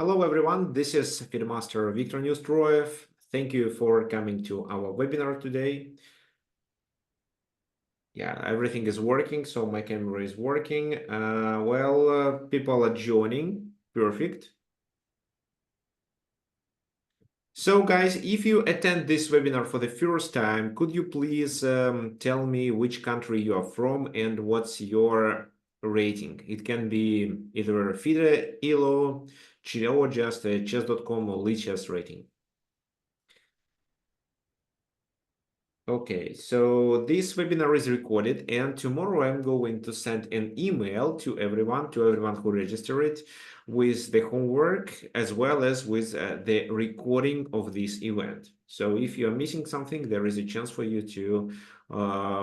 Hello, everyone. This is Fieldmaster Viktor Neustroyev. Thank you for coming to our webinar today. Yeah, everything is working, so my camera is working. People are joining. Perfect. So, guys, if you attend this webinar for the first time, could you please tell me which country you are from and what's your rating? It can be either FIDE, ELO, or just a chess.com or Lichess rating. Okay, so this webinar is recorded, and tomorrow I'm going to send an email to everyone who registered with the homework as well as with the recording of this event. So if you're missing something, there is a chance for you to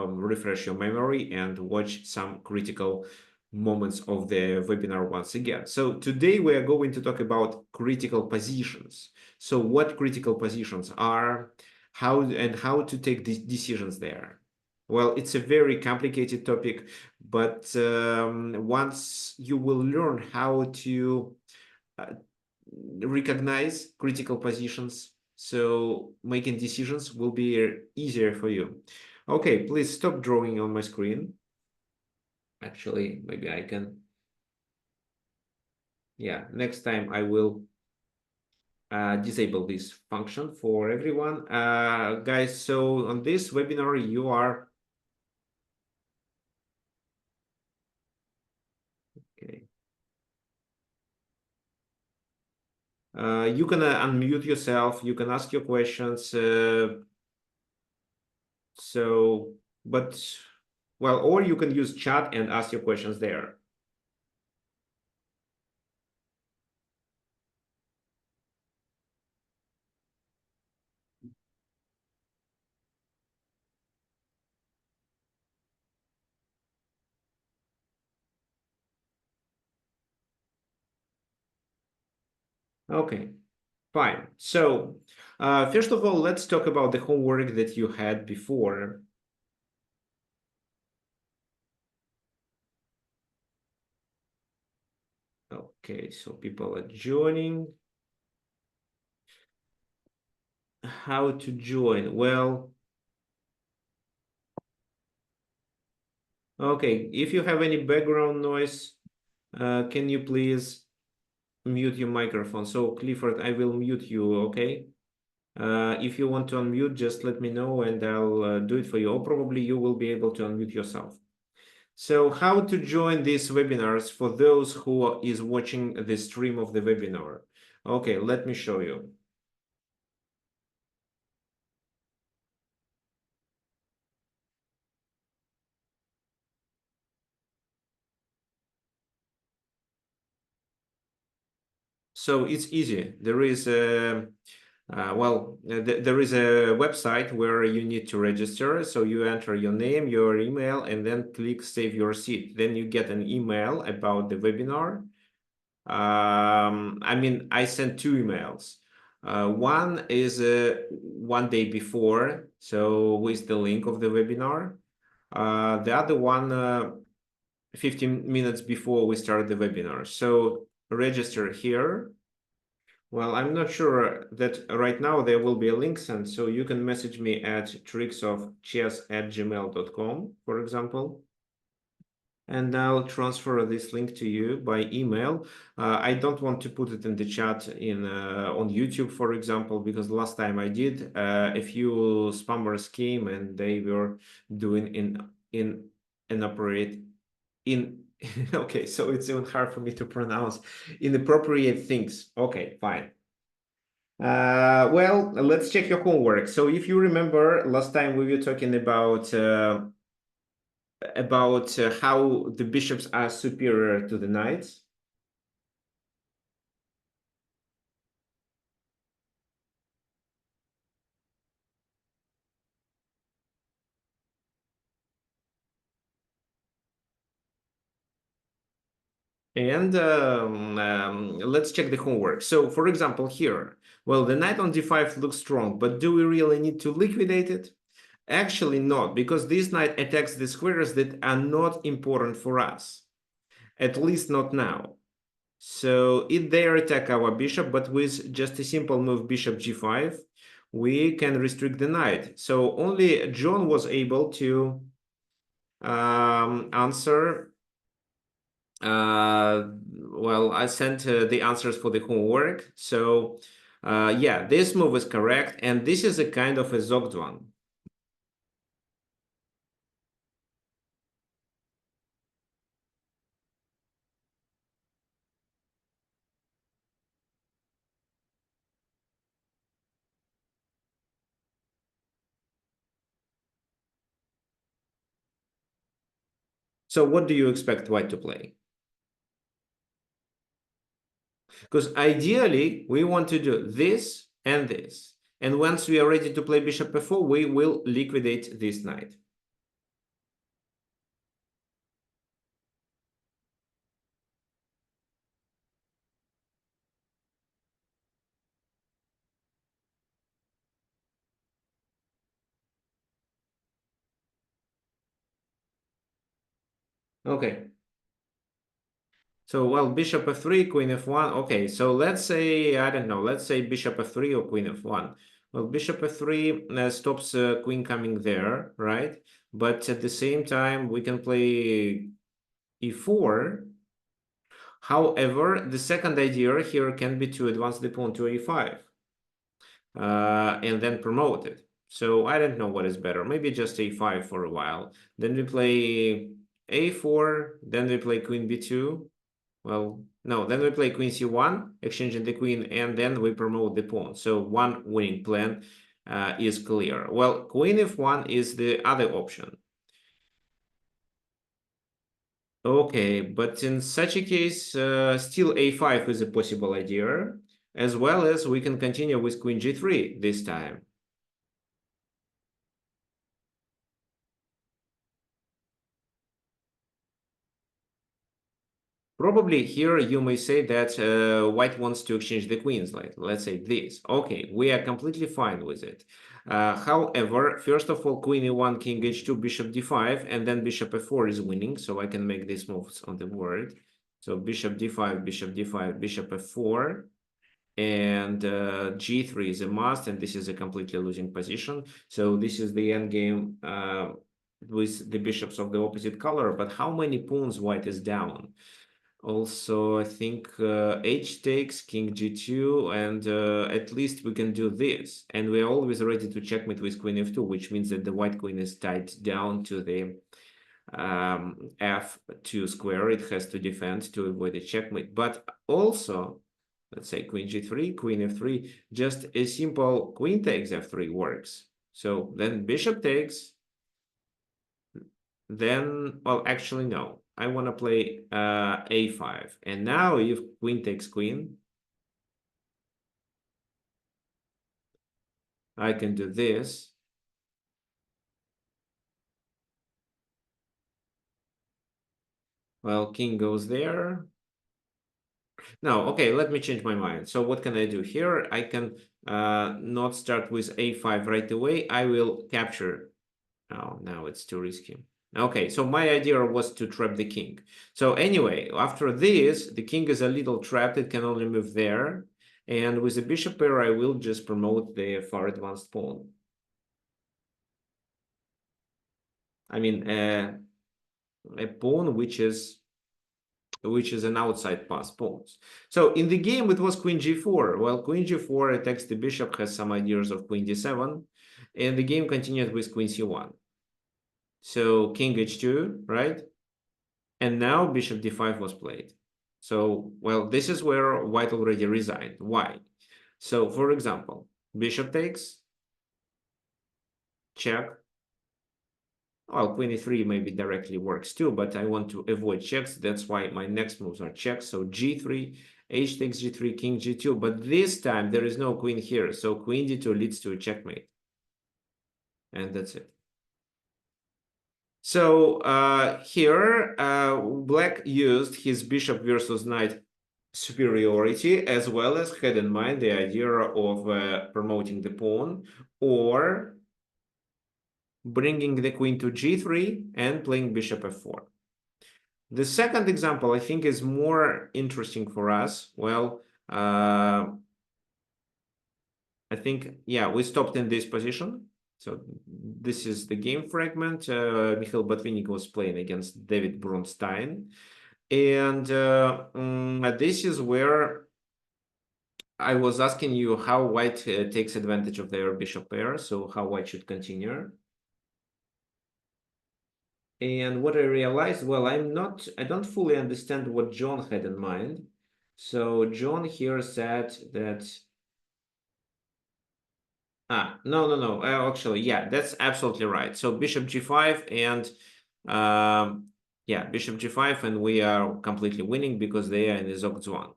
refresh your memory and watch some critical moments of the webinar once again. So today we are going to talk about critical positions. So what critical positions are, how to take these decisions there. Well, it's a very complicated topic, but once you will learn how to uh, recognize critical positions, so making decisions will be easier for you. Okay, please stop drawing on my screen. Actually, maybe I can. Yeah, next time I will disable this function for everyone. Guys, so on this webinar, you are okay. You can unmute yourself. You can ask your questions. Or you can use chat and ask your questions there. Okay, fine. So, first of all, let's talk about the homework that you had before. Okay, so people are joining. How to join? Well, okay, if you have any background noise, can you please mute your microphone? So, Clifford, I will mute you, okay? If you want to unmute, just let me know and I'll do it for you. Or probably you will be able to unmute yourself. So how to join these webinars for those who is watching the stream of the webinar? Okay, let me show you. So it's easy. There is a there is a website where you need to register. So you enter your name, your email, and then click Save Your Seat. Then you get an email about the webinar. I sent two emails. One is one day before, so with the link of the webinar. The other one 15 minutes before we started the webinar. So register here. Well, I'm not sure that right now there will be a link sent, so you can message me at tricksofchess@gmail.com, for example. And I'll transfer this link to you by email. I don't want to put it in the chat on YouTube, for example, because last time I did, a few spammers came and they were doing inappropriate okay, so it's even hard for me to pronounce inappropriate things. Okay, fine. Well, let's check your homework. So if you remember, last time we were talking about how the bishops are superior to the knights. And let's check the homework. So, for example, here, well, the knight on d5 looks strong, but do we really need to liquidate it? Actually not, because this knight attacks the squares that are not important for us, at least not now. So if they attack our bishop, but with just a simple move bishop g5, we can restrict the knight. So only John was able to answer. Well, I sent the answers for the homework. So yeah, this move is correct. And this is a kind of a zogged one. So what do you expect white to play? Because ideally, we want to do this and this. And once we are ready to play bishop f4, we will liquidate this knight. Okay. So, well, bishop f3, queen f1. Okay, so let's say, I don't know, let's say bishop f3 or queen f1. Well, bishop f3 stops queen coming there, right? But at the same time, we can play e4. However, the second idea here can be to advance the pawn to a5 and then promote it. So I don't know what is better. Maybe just a5 for a while. Then we play a4, then we play queen b2. Well, no, then we play queen c1, exchanging the queen, and then we promote the pawn. So one winning plan is clear. Well, queen f1 is the other option. Okay, but in such a case, still a5 is a possible idea, as well as we can continue with queen g3 this time. Probably here you may say that white wants to exchange the queens, like let's say this. Okay, we are completely fine with it. However, first of all, queen e1, king h2, bishop d5, and then bishop f4 is winning, so I can make these moves on the board. So bishop d5, bishop d5, bishop f4, and g3 is a must, and this is a completely losing position. So this is the end game with the bishops of the opposite color. But how many pawns white is down? Also, I think h takes, king g2, and at least we can do this. And we're always ready to checkmate with queen f2, which means that the white queen is tied down to the f2 square. It has to defend to avoid a checkmate. But also, let's say queen g3, queen f3, just a simple queen takes f3 works. So then bishop takes, then, well, actually, no. I want to play a5. And now if queen takes queen, I can do this. Well, king goes there. No, okay, let me change my mind. So what can I do here? I can not start with a5 right away. I will capture. Oh, now it's too risky. Okay, so my idea was to trap the king. So anyway, after this, the king is a little trapped. It can only move there. And with the bishop pair, I will just promote the far advanced pawn. I mean, a pawn which is an outside pass pawn. So in the game, it was queen g4. Well, queen g4 attacks the bishop, has some ideas of queen d7, and the game continued with queen c1. So king h2, right? And now bishop d5 was played. So, well, this is where white already resigned. Why? So, for example, bishop takes, check. Well, queen e3 maybe directly works too, but I want to avoid checks. That's why my next moves are checks. So g3, h takes g3, king g2. But this time there is no queen here. So queen d2 leads to a checkmate. And that's it. So here, black used his bishop versus knight superiority, as well as had in mind the idea of promoting the pawn or bringing the queen to g3 and playing bishop f4. The second example, I think, is more interesting for us. Well, I think, yeah, we stopped in this position. So this is the game fragment. Mikhail Botvinnik was playing against David Bronstein. And this is where I was asking you how white takes advantage of their bishop pair. So how white should continue. And what I realized, well, I don't fully understand what John had in mind. So John here said that, no. Actually, yeah, that's absolutely right. So bishop g5 and, yeah, bishop g5, and we are completely winning because they are in the Zogzwang.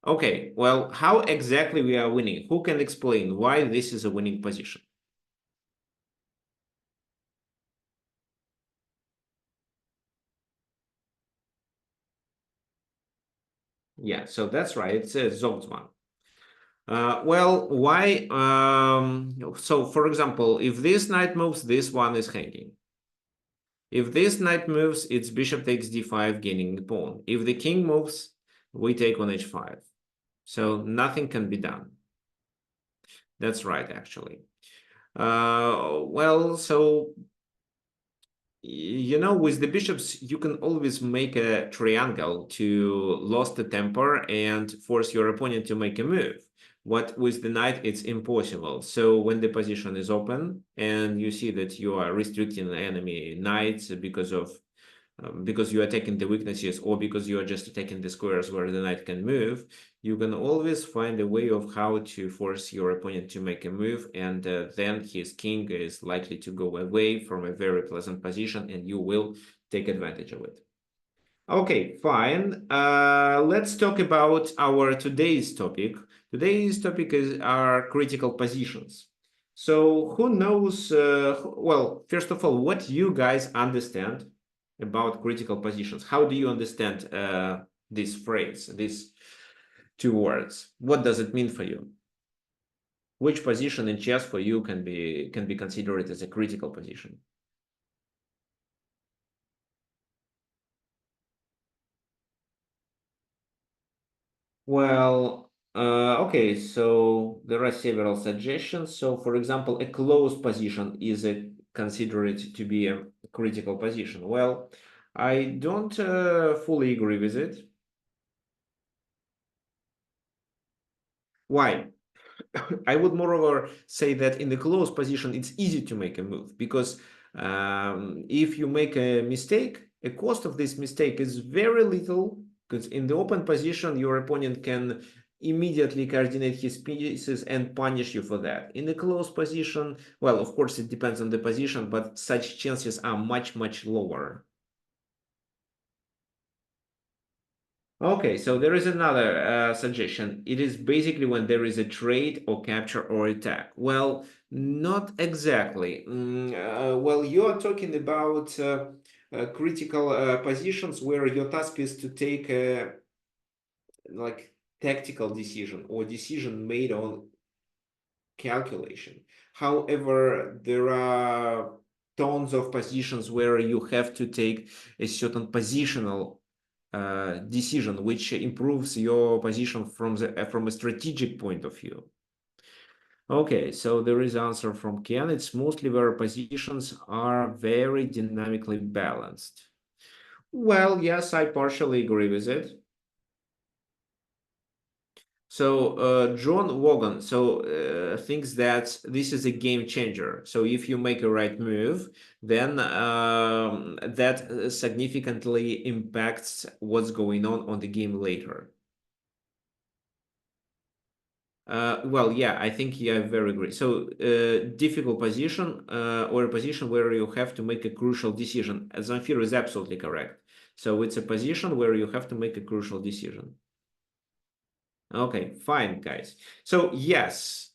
Okay, well, how exactly we are winning? Who can explain why this is a winning position? Yeah, so that's right. It's a Zogzwang. Well, why? So, for example, if this knight moves, this one is hanging. If this knight moves, it's bishop takes d5, gaining the pawn. If the king moves, we take on h5. So nothing can be done. That's right, actually. Well, so with the bishops, you can always make a triangle to lose the temper and force your opponent to make a move. What with the knight, it's impossible. So when the position is open and you see that you are restricting the enemy knights because you are taking the weaknesses or because you are just attacking the squares where the knight can move, you can always find a way of how to force your opponent to make a move, and then his king is likely to go away from a very pleasant position and you will take advantage of it. Okay, fine. Let's talk about our today's topic. Today's topic is our critical positions. So who knows, well, first of all, what you guys understand about critical positions? How do you understand this phrase, these two words? What does it mean for you? Which position in chess for you can be considered as a critical position? Well, okay, so there are several suggestions. So, for example, a closed position is considered to be a critical position. Well, I don't fully agree with it. Why? I would moreover say that in the closed position, it's easy to make a move because if you make a mistake, the cost of this mistake is very little because in the open position, your opponent can immediately coordinate his pieces and punish you for that. In the closed position, well, of course, it depends on the position, but such chances are much, much lower. Okay, so there is another suggestion. It is basically when there is a trade or capture or attack. Well, not exactly. Well, you are talking about critical positions where your task is to take a like tactical decision or decision made on calculation. However, there are tons of positions where you have to take a certain positional decision, which improves your position from a strategic point of view. Okay, so there is answer from Ken. It's mostly where positions are very dynamically balanced. Well, yes, I partially agree with it. So John Wogan thinks that this is a game changer. So if you make a right move, then that significantly impacts what's going on the game later. Well, yeah, I think yeah, I very agree. So difficult position or a position where you have to make a crucial decision. Zamfir is absolutely correct. So it's a position where you have to make a crucial decision. Okay, fine, guys. So yes,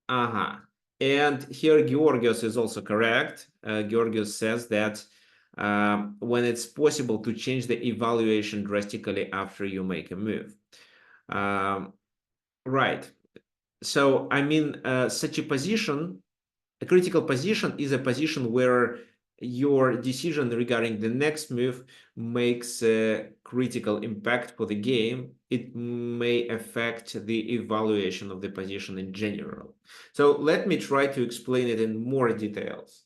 uh-huh. And here Georgios is also correct. Georgios says that when it's possible to change the evaluation drastically after you make a move. Um, right. So, I mean, such a position, a critical position is a position where your decision regarding the next move makes a critical impact for the game. It may affect the evaluation of the position in general. So let me try to explain it in more details.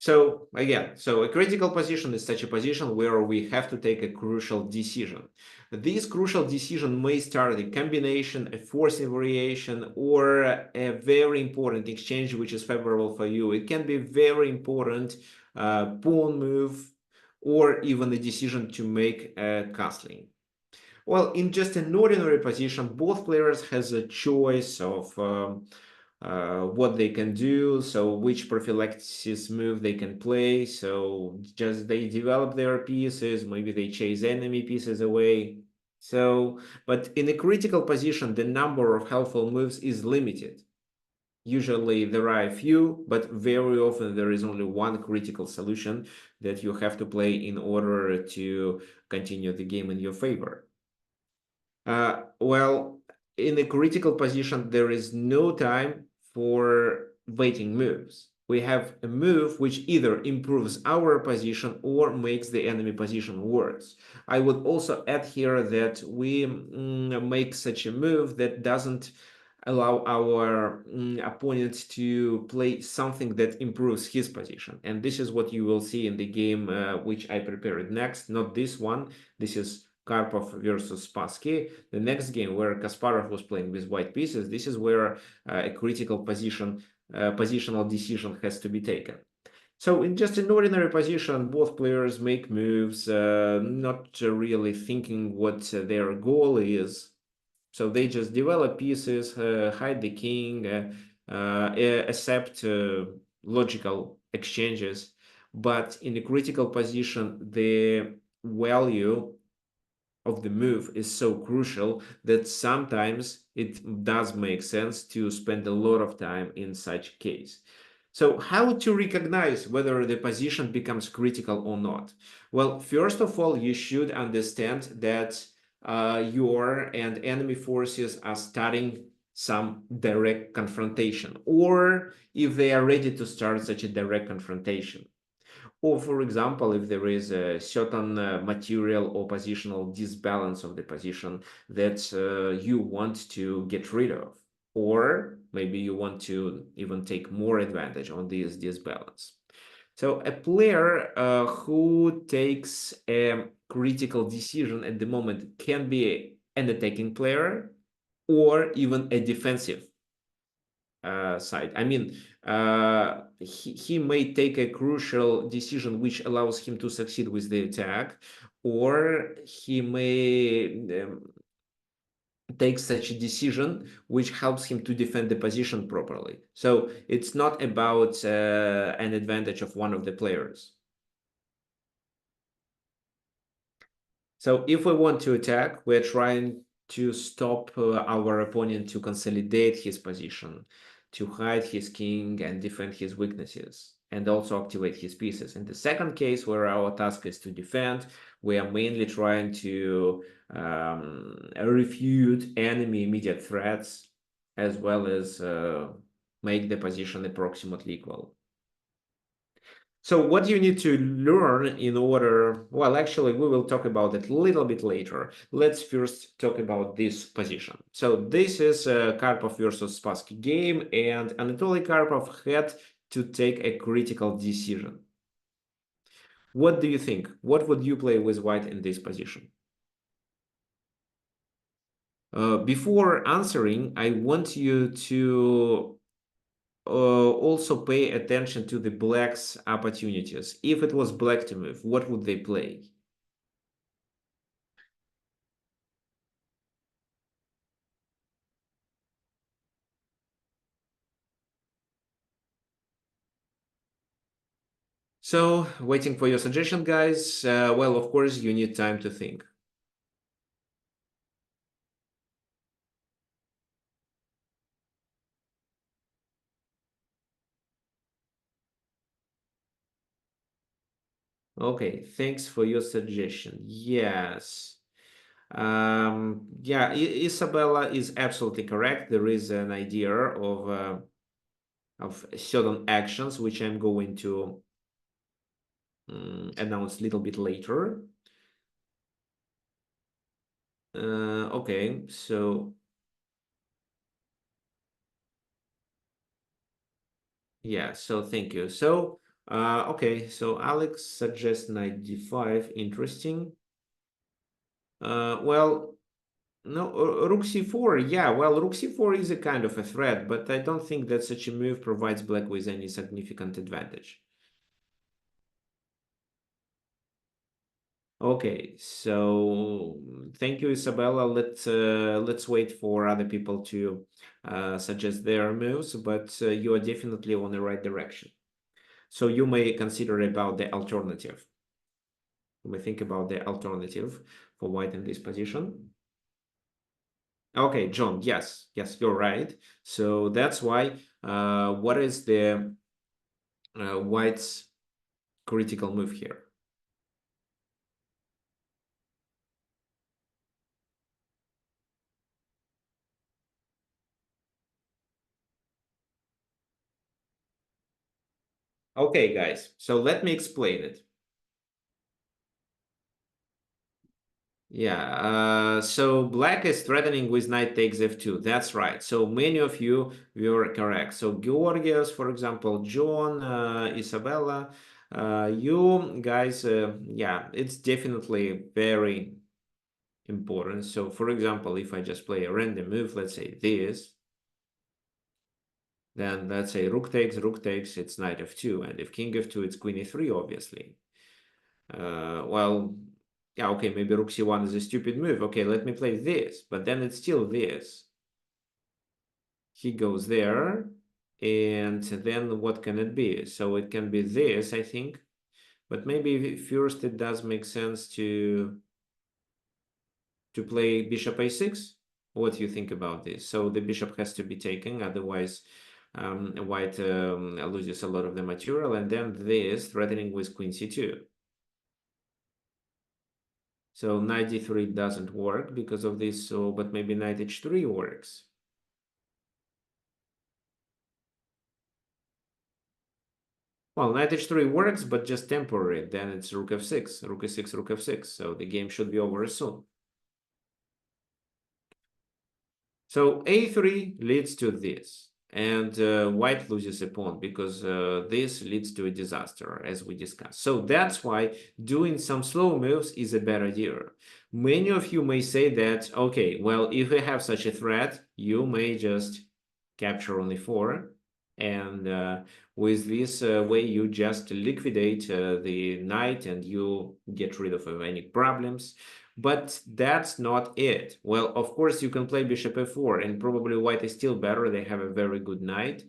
So again, so a critical position is such a position where we have to take a crucial decision. This crucial decision may start a combination, a forcing variation, or a very important exchange which is favorable for you. It can be very important pawn move, or even a decision to make a castling. Well, in just an ordinary position, both players has a choice of what they can do, so which prophylaxis move they can play. So just they develop their pieces, maybe they chase enemy pieces away. So, but in a critical position, the number of helpful moves is limited. Usually there are a few, but very often there is only one critical solution that you have to play in order to continue the game in your favor. Well, in a critical position, there is no time for waiting moves. We have a move which either improves our position or makes the enemy position worse. I would also add here that we make such a move that doesn't allow our opponent to play something that improves his position. And this is what you will see in the game which I prepared next, not this one. This is Karpov versus Spassky. The next game where Kasparov was playing with white pieces, this is where a critical positional decision has to be taken. So in just an ordinary position, both players make moves, not really thinking what their goal is. So they just develop pieces, hide the king, accept logical exchanges. But in a critical position, the value of the move is so crucial that sometimes it does make sense to spend a lot of time in such a case. So how to recognize whether the position becomes critical or not? Well, first of all, you should understand that your and enemy forces are starting some direct confrontation, or if they are ready to start such a direct confrontation. Or, for example, if there is a certain material or positional disbalance of the position that you want to get rid of, or maybe you want to even take more advantage on this disbalance. So a player who takes a critical decision at the moment can be an attacking player or even a defensive side. I mean, he may take a crucial decision which allows him to succeed with the attack, or he may take such a decision which helps him to defend the position properly. So it's not about an advantage of one of the players. So if we want to attack, we're trying to stop our opponent to consolidate his position, to hide his king and defend his weaknesses, and also activate his pieces. In the second case, where our task is to defend, we are mainly trying to refute enemy immediate threats, as well as make the position approximately equal. So what do you need to learn in order, well, actually, we will talk about it a little bit later. Let's first talk about this position. So this is a Karpov versus Spassky game, and Anatoly Karpov had to take a critical decision. What do you think? What would you play with white in this position? Before answering, I want you to also pay attention to the black's opportunities. If it was black to move, what would they play? So, waiting for your suggestion, guys. Well, of course, you need time to think. Okay, thanks for your suggestion. Yes. Yeah, Isabella is absolutely correct. There is an idea of certain actions which I'm going to announce a little bit later. Okay, so yeah, so thank you. So okay, so Alex suggests knight d5. Interesting. Well, no, rook c4. Yeah, well, rook c4 is a kind of a threat, but I don't think that such a move provides black with any significant advantage. Okay, so thank you, Isabella. Let's wait for other people to suggest their moves, but you are definitely on the right direction. So you may consider about the alternative. You may think about the alternative for white in this position. Okay, John, yes, you're right. So that's why what is the white's critical move here? Okay, guys, so let me explain it. Yeah, so black is threatening with knight takes f2. That's right. So many of you were correct. So Georgios, for example, John, Isabella, you guys, yeah, it's definitely very important. So for example, if I just play a random move, let's say this, then let's say rook takes, it's knight f2. And if king f2, it's queen e3, obviously. Well, yeah, okay, maybe rook c1 is a stupid move. Okay, let me play this, but then it's still this. He goes there, and then what can it be? So it can be this, I think. But maybe first it does make sense to play bishop a6. What do you think about this? So the bishop has to be taken, otherwise white loses a lot of the material, and then this threatening with queen c2. So knight d3 doesn't work because of this, so but maybe knight h3 works. Well, knight h3 works, but just temporary. Then it's rook f6, rook e6, rook f6. So the game should be over soon. So a3 leads to this, and white loses a pawn because this leads to a disaster, as we discussed. So that's why doing some slow moves is a bad idea. Many of you may say that, okay, well, if we have such a threat, you may just capture only 4, and with this way, you just liquidate the knight and you get rid of any problems. But that's not it. Well, of course, you can play bishop f4, and probably white is still better. They have a very good knight.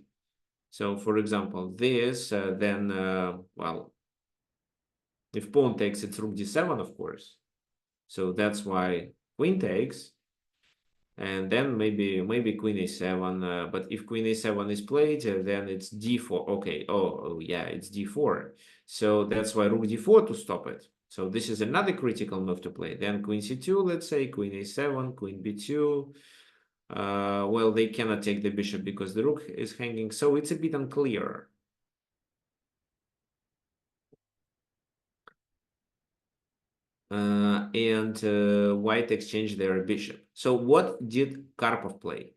So, for example, this, then, well, if pawn takes, it's rook d7, of course. So that's why queen takes, and then maybe queen a7. But if queen a7 is played, then it's d4. Okay, oh yeah, it's d4. So that's why rook d4 to stop it. So this is another critical move to play. Then queen c2, let's say, queen a7, queen b2. Well, they cannot take the bishop because the rook is hanging. So it's a bit unclear. And white exchanged their bishop. So what did Karpov play?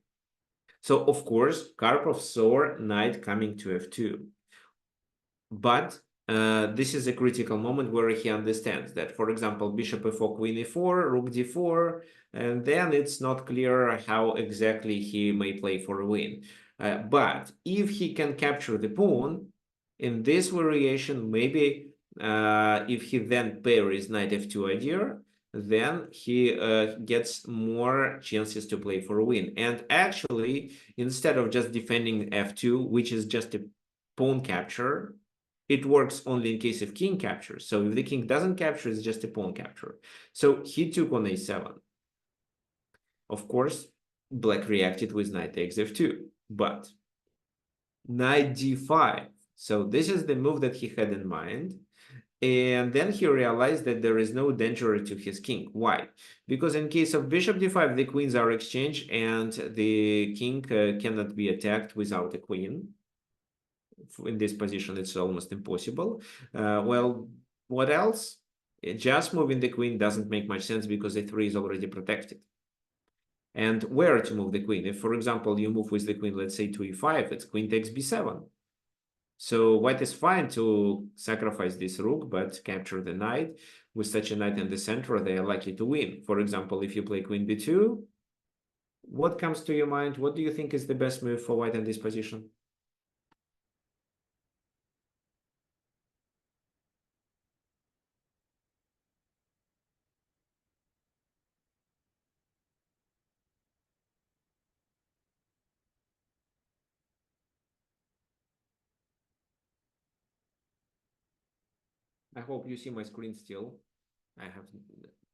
So, of course, Karpov saw knight coming to f2. But this is a critical moment where he understands that, for example, bishop e4, queen e4, rook d4, and then it's not clear how exactly he may play for a win. But if he can capture the pawn, in this variation, maybe if he then parries knight f2 idea, then he gets more chances to play for a win. And actually, instead of just defending f2, which is just a pawn capture, it works only in case of king capture. So if the king doesn't capture, it's just a pawn capture. So he took on a7. Of course, black reacted with knight takes f2, but knight d5. So this is the move that he had in mind. And then he realized that there is no danger to his king. Why? Because in case of bishop d5, the queens are exchanged and the king cannot be attacked without a queen. In this position, it's almost impossible. Well, what else? Just moving the queen doesn't make much sense because a3 is already protected. And where to move the queen? If, for example, you move with the queen, let's say to e5, it's queen takes b7. So white is fine to sacrifice this rook, but capture the knight. With such a knight in the center, they are likely to win. For example, if you play queen b2, what comes to your mind? What do you think is the best move for white in this position? I hope you see my screen still. I have,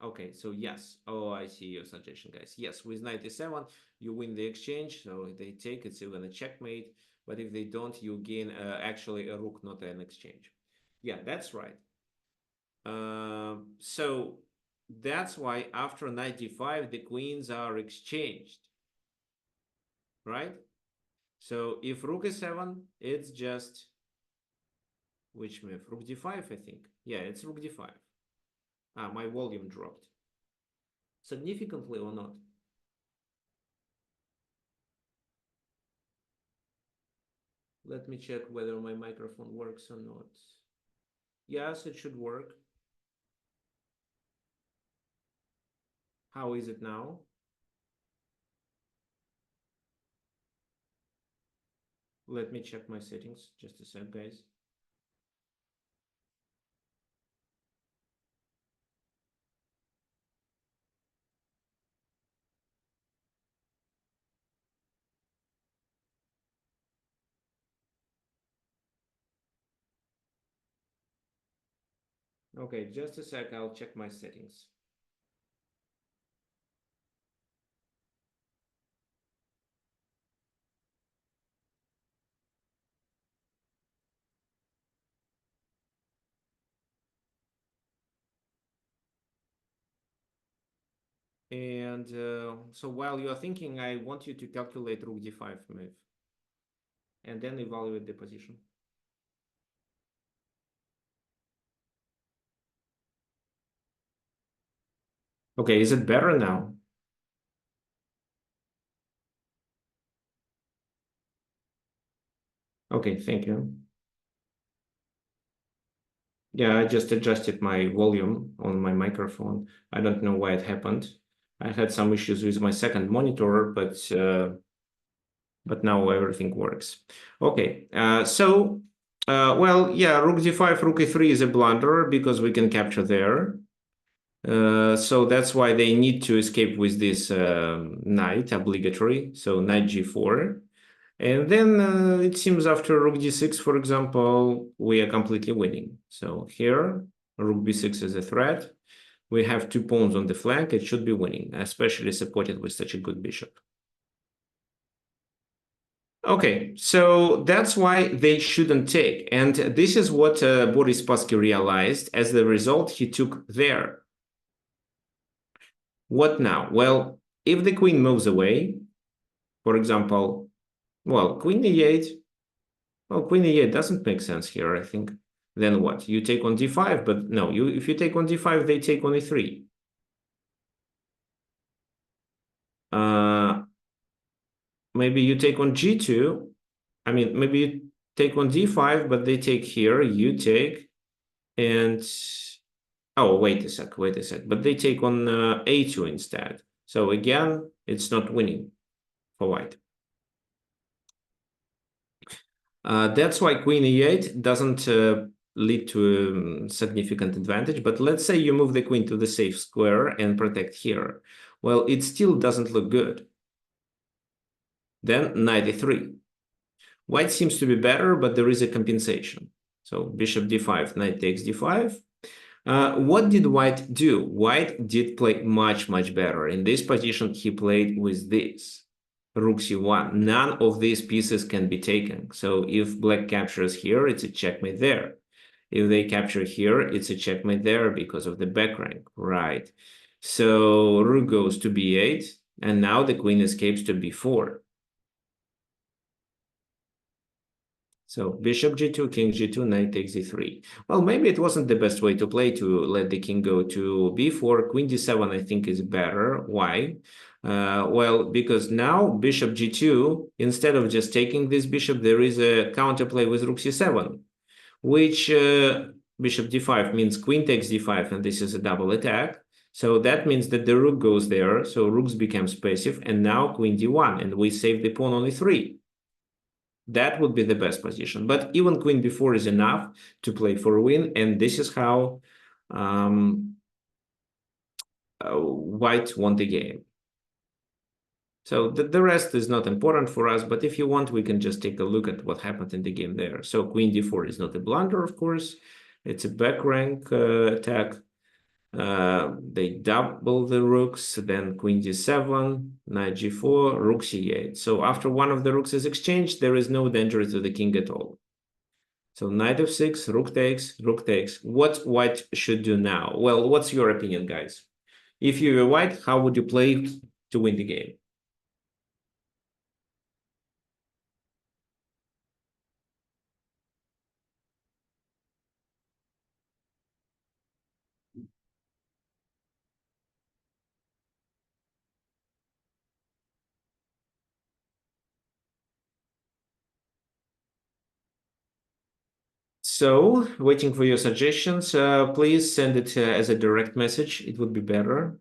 okay, so yes. Oh, I see your suggestion, guys. Yes, with knight e7, you win the exchange, so if they take, it's even a checkmate. But if they don't, you gain actually a rook, not an exchange. Yeah, that's right. So that's why after knight d5, the queens are exchanged, right? So if rook e7, it's just, which move? Rook d5, I think. Yeah, it's rook d5. Ah, my volume dropped. Significantly or not? Let me check whether my microphone works or not. Yes, it should work. How is it now? Let me check my settings. Just a sec, guys. Okay, just a sec. I'll check my settings. And so while you are thinking, I want you to calculate rook d5 move and then evaluate the position. Okay, is it better now? Okay, thank you. Yeah, I just adjusted my volume on my microphone. I don't know why it happened. I had some issues with my second monitor, but now everything works. Okay, well, yeah, rook d5, rook e3 is a blunder because we can capture there. So that's why they need to escape with this knight, obligatory. So knight g4. And then it seems after rook d6, for example, we are completely winning. So here, rook b6 is a threat. We have two pawns on the flank. It should be winning, especially supported with such a good bishop. Okay, so that's why they shouldn't take. And this is what Boris Spassky realized. As the result, he took there. What now? Well, if the queen moves away, for example, well, queen e8, well, queen e8 doesn't make sense here, I think. Then what? You take on d5, but no, if you take on d5, they take on e3. Maybe you take on g2. I mean, maybe you take on d5, but they take here, you take, and oh, wait a sec. But they take on a2 instead. So again, it's not winning for white. That's why queen e8 doesn't lead to a significant advantage. But let's say you move the queen to the safe square and protect here. Well, it still doesn't look good. Then knight e3. White seems to be better, but there is a compensation. So bishop d5, knight takes d5. What did white do? White did play much, much better. In this position, he played with this. Rook c1. None of these pieces can be taken. So if black captures here, it's a checkmate there. If they capture here, it's a checkmate there because of the back rank, right? So rook goes to b8, and now the queen escapes to b4. So bishop g2, king g2, knight takes d3. Well, maybe it wasn't the best way to play to let the king go to b4. Queen d7, I think, is better. Why? Well, because now bishop g2, instead of just taking this bishop, there is a counterplay with rook c7, which bishop d5 means queen takes d5, and this is a double attack. So that means that the rook goes there, so rooks becomes passive, and now queen d1, and we save the pawn on e3. That would be the best position. But even queen b4 is enough to play for a win, and this is how white won the game. So the rest is not important for us, but if you want, we can just take a look at what happened in the game there. So queen d4 is not a blunder, of course. It's a back rank attack. They double the rooks, then queen d7, knight g4, rook c8. So after one of the rooks is exchanged, there is no danger to the king at all. So knight f6, rook takes, rook takes. What white should do now? Well, what's your opinion, guys? If you were white, how would you play to win the game? So, waiting for your suggestions. Please send it as a direct message. It would be better.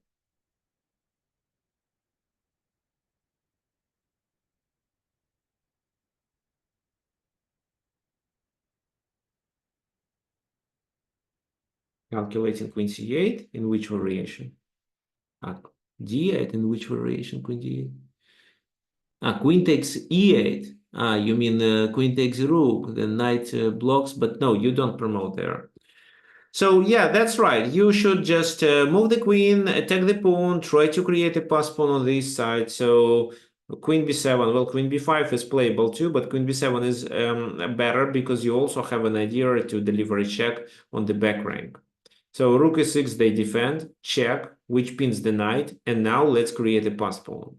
Calculating queen c8, in which variation? D8, in which variation queen d8? Queen takes e8. You mean queen takes rook, the knight blocks, but no, you don't promote there. So yeah, that's right. You should just move the queen, attack the pawn, try to create a pass pawn on this side. So queen b7, well, queen b5 is playable too, but queen b7 is better because you also have an idea to deliver a check on the back rank. So rook e6, they defend, check, which pins the knight, and now let's create a pass pawn.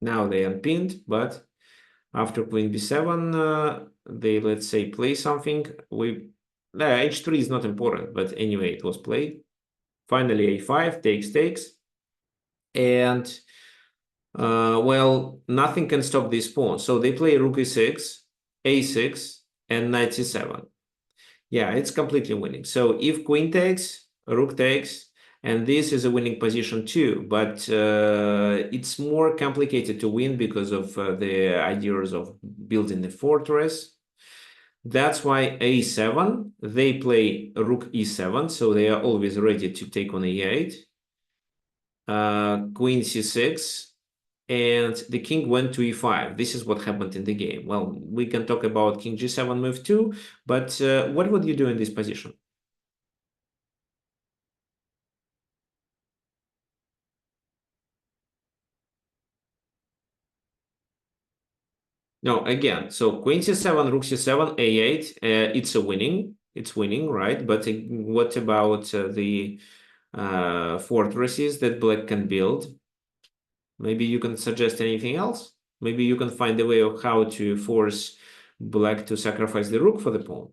Now they unpinned, but after queen b7, they, let's say, play something. H3 is not important, but anyway, it was played. Finally, a5 takes, and well, nothing can stop this pawn. So they play rook e6, a6, and knight c7. Yeah, it's completely winning. So if queen takes, rook takes, and this is a winning position too, but it's more complicated to win because of the ideas of building the fortress. That's why a7, they play rook e7, so they are always ready to take on e8. Queen c6, and the king went to e5. This is what happened in the game. Well, we can talk about king g7 move too, but what would you do in this position? No, again, so queen c7, rook c7, a8, it's a winning. It's winning, right? But what about the fortresses that black can build? Maybe you can suggest anything else? Maybe you can find a way of how to force black to sacrifice the rook for the pawn.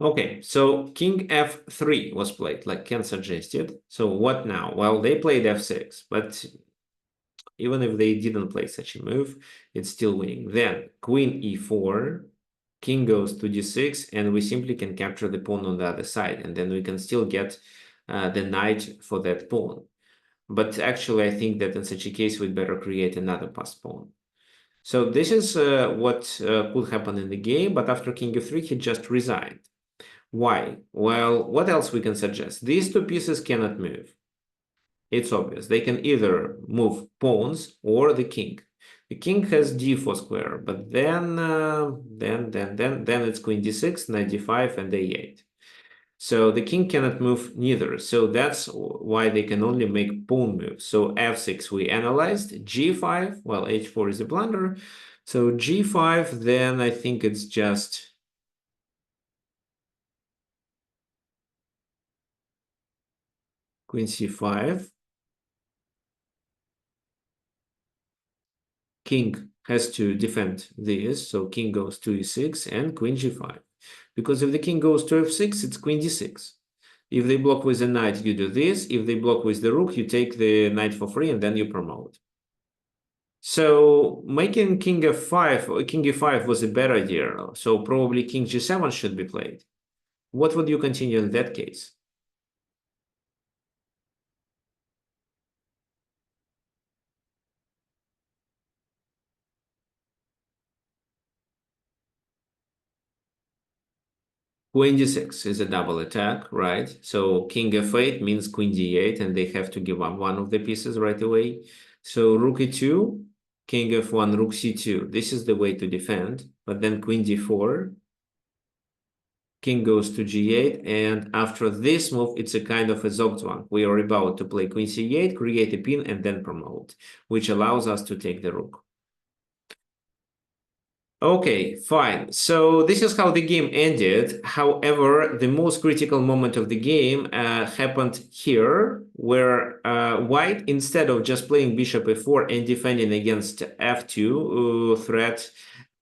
Okay, so king f3 was played, like Ken suggested. So what now? Well, they played f6, but even if they didn't play such a move, it's still winning. Then queen e4, king goes to d6, and we simply can capture the pawn on the other side, and then we can still get the knight for that pawn. But actually, I think that in such a case, we'd better create another pass pawn. So this is what could happen in the game, but after king f3, he just resigned. Why? Well, what else we can suggest? These two pieces cannot move. It's obvious. They can either move pawns or the king. The king has d4 square, but then it's queen d6, knight d5, and a8. So the king cannot move neither. So that's why they can only make pawn moves. So f6 we analyzed, g5, well, h4 is a blunder. So g5, then I think it's just queen c5. King has to defend this, so king goes to e6 and queen g5. Because if the king goes to f6, it's queen d6. If they block with the knight, you do this. If they block with the rook, you take the knight for free and then you promote. So making king f5, king e5 was a better idea. So probably king g7 should be played. What would you continue in that case? Queen d6 is a double attack, right? So king f8 means queen d8, and they have to give up one of the pieces right away. So rook e2, king f1, rook c2. This is the way to defend. But then queen d4, king goes to g8, and after this move, it's a kind of a Zugzwang. We are about to play queen c8, create a pin, and then promote, which allows us to take the rook. Okay, fine. So this is how the game ended. However, the most critical moment of the game happened here, where White, instead of just playing bishop f4 and defending against f2 threat,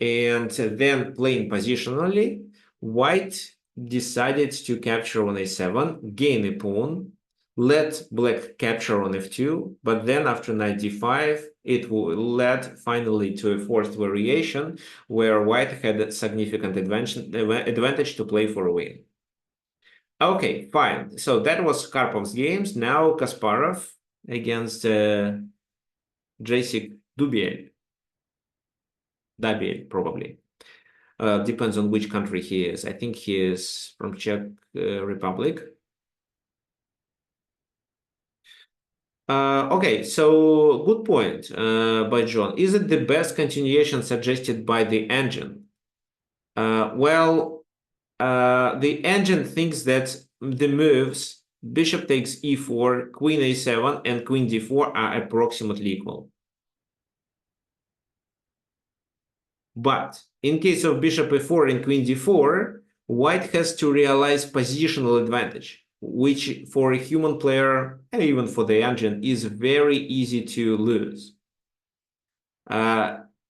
and then playing positionally, White decided to capture on a7, gain a pawn, let black capture on f2, but then after knight d5, it led finally to a forced variation where white had a significant advantage to play for a win. Okay, fine. So that was Karpov's games. Now Kasparov against Jacek Dubiel. Dubiel, probably. Depends on which country he is. I think he is from Czech Republic. Okay, so good point by John. Is it the best continuation suggested by the engine? Well, the engine thinks that the moves bishop takes e4, queen a7, and queen d4 are approximately equal. But in case of bishop e4 and queen d4, white has to realize positional advantage, which for a human player, and even for the engine, is very easy to lose.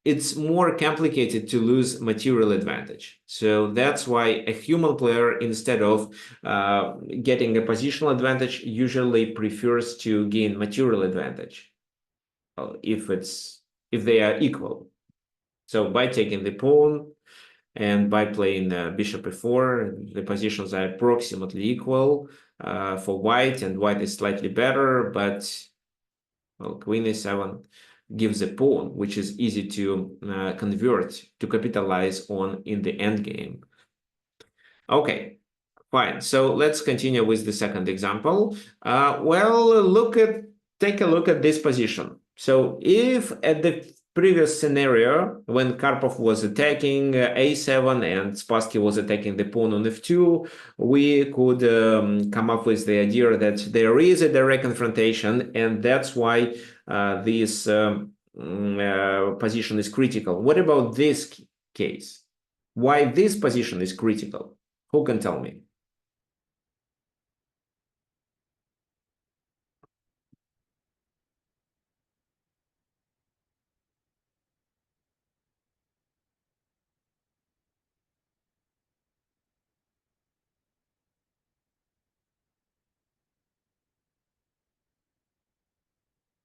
It's more complicated to lose material advantage. So that's why a human player, instead of getting a positional advantage, usually prefers to gain material advantage if they are equal. So by taking the pawn and by playing bishop e4, the positions are approximately equal for white, and white is slightly better, but well, queen a7 gives a pawn, which is easy to convert, to capitalize on in the endgame. Okay, fine. So let's continue with the second example. Take a look at this position. So if at the previous scenario, when Karpov was attacking a7 and Spassky was attacking the pawn on f2, we could come up with the idea that there is a direct confrontation, and that's why this position is critical. What about this case? Why this position is critical? Who can tell me?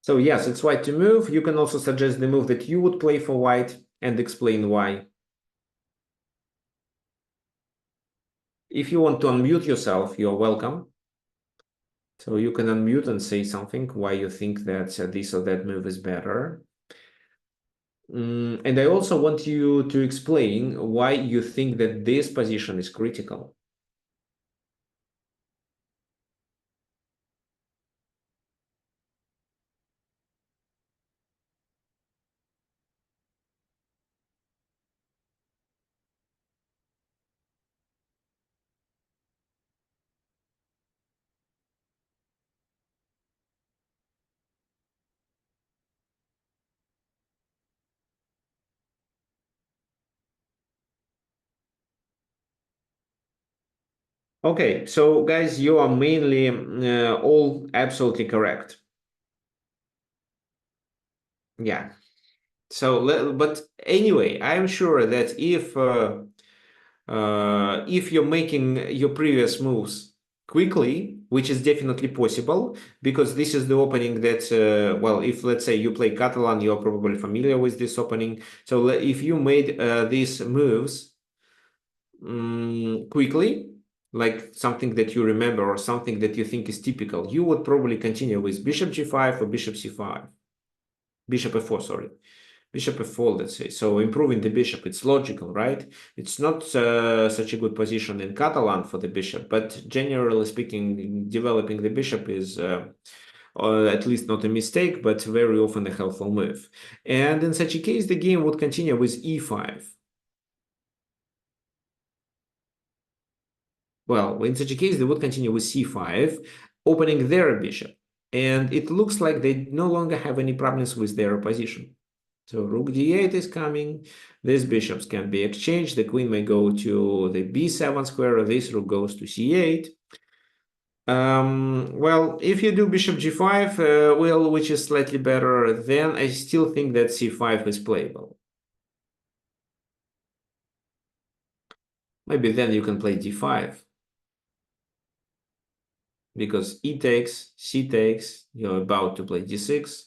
So yes, it's white to move. You can also suggest the move that you would play for white and explain why. If you want to unmute yourself, you're welcome. So you can unmute and say something why you think that this or that move is better. And I also want you to explain why you think that this position is critical. Okay, so guys, you are mainly all absolutely correct. Yeah. So, but anyway, I'm sure that if you're making your previous moves quickly, which is definitely possible, because this is the opening that, well, if let's say you play Catalan, you're probably familiar with this opening. So if you made these moves quickly, like something that you remember or something that you think is typical, you would probably continue with bishop g5 or bishop c5, bishop f4, sorry. Bishop f4, let's say. So improving the bishop, it's logical, right? It's not such a good position in Catalan for the bishop, but generally speaking, developing the bishop is at least not a mistake, but very often a helpful move. And in such a case, the game would continue with e5. Well, in such a case, they would continue with c5, opening their bishop. And it looks like they no longer have any problems with their opposition. So rook d8 is coming. These bishops can be exchanged. The queen may go to the b7 square, or this rook goes to c8. Well, if you do bishop g5, well, which is slightly better, then I still think that c5 is playable. Maybe then you can play d5. Because e takes, c takes, you're about to play d6.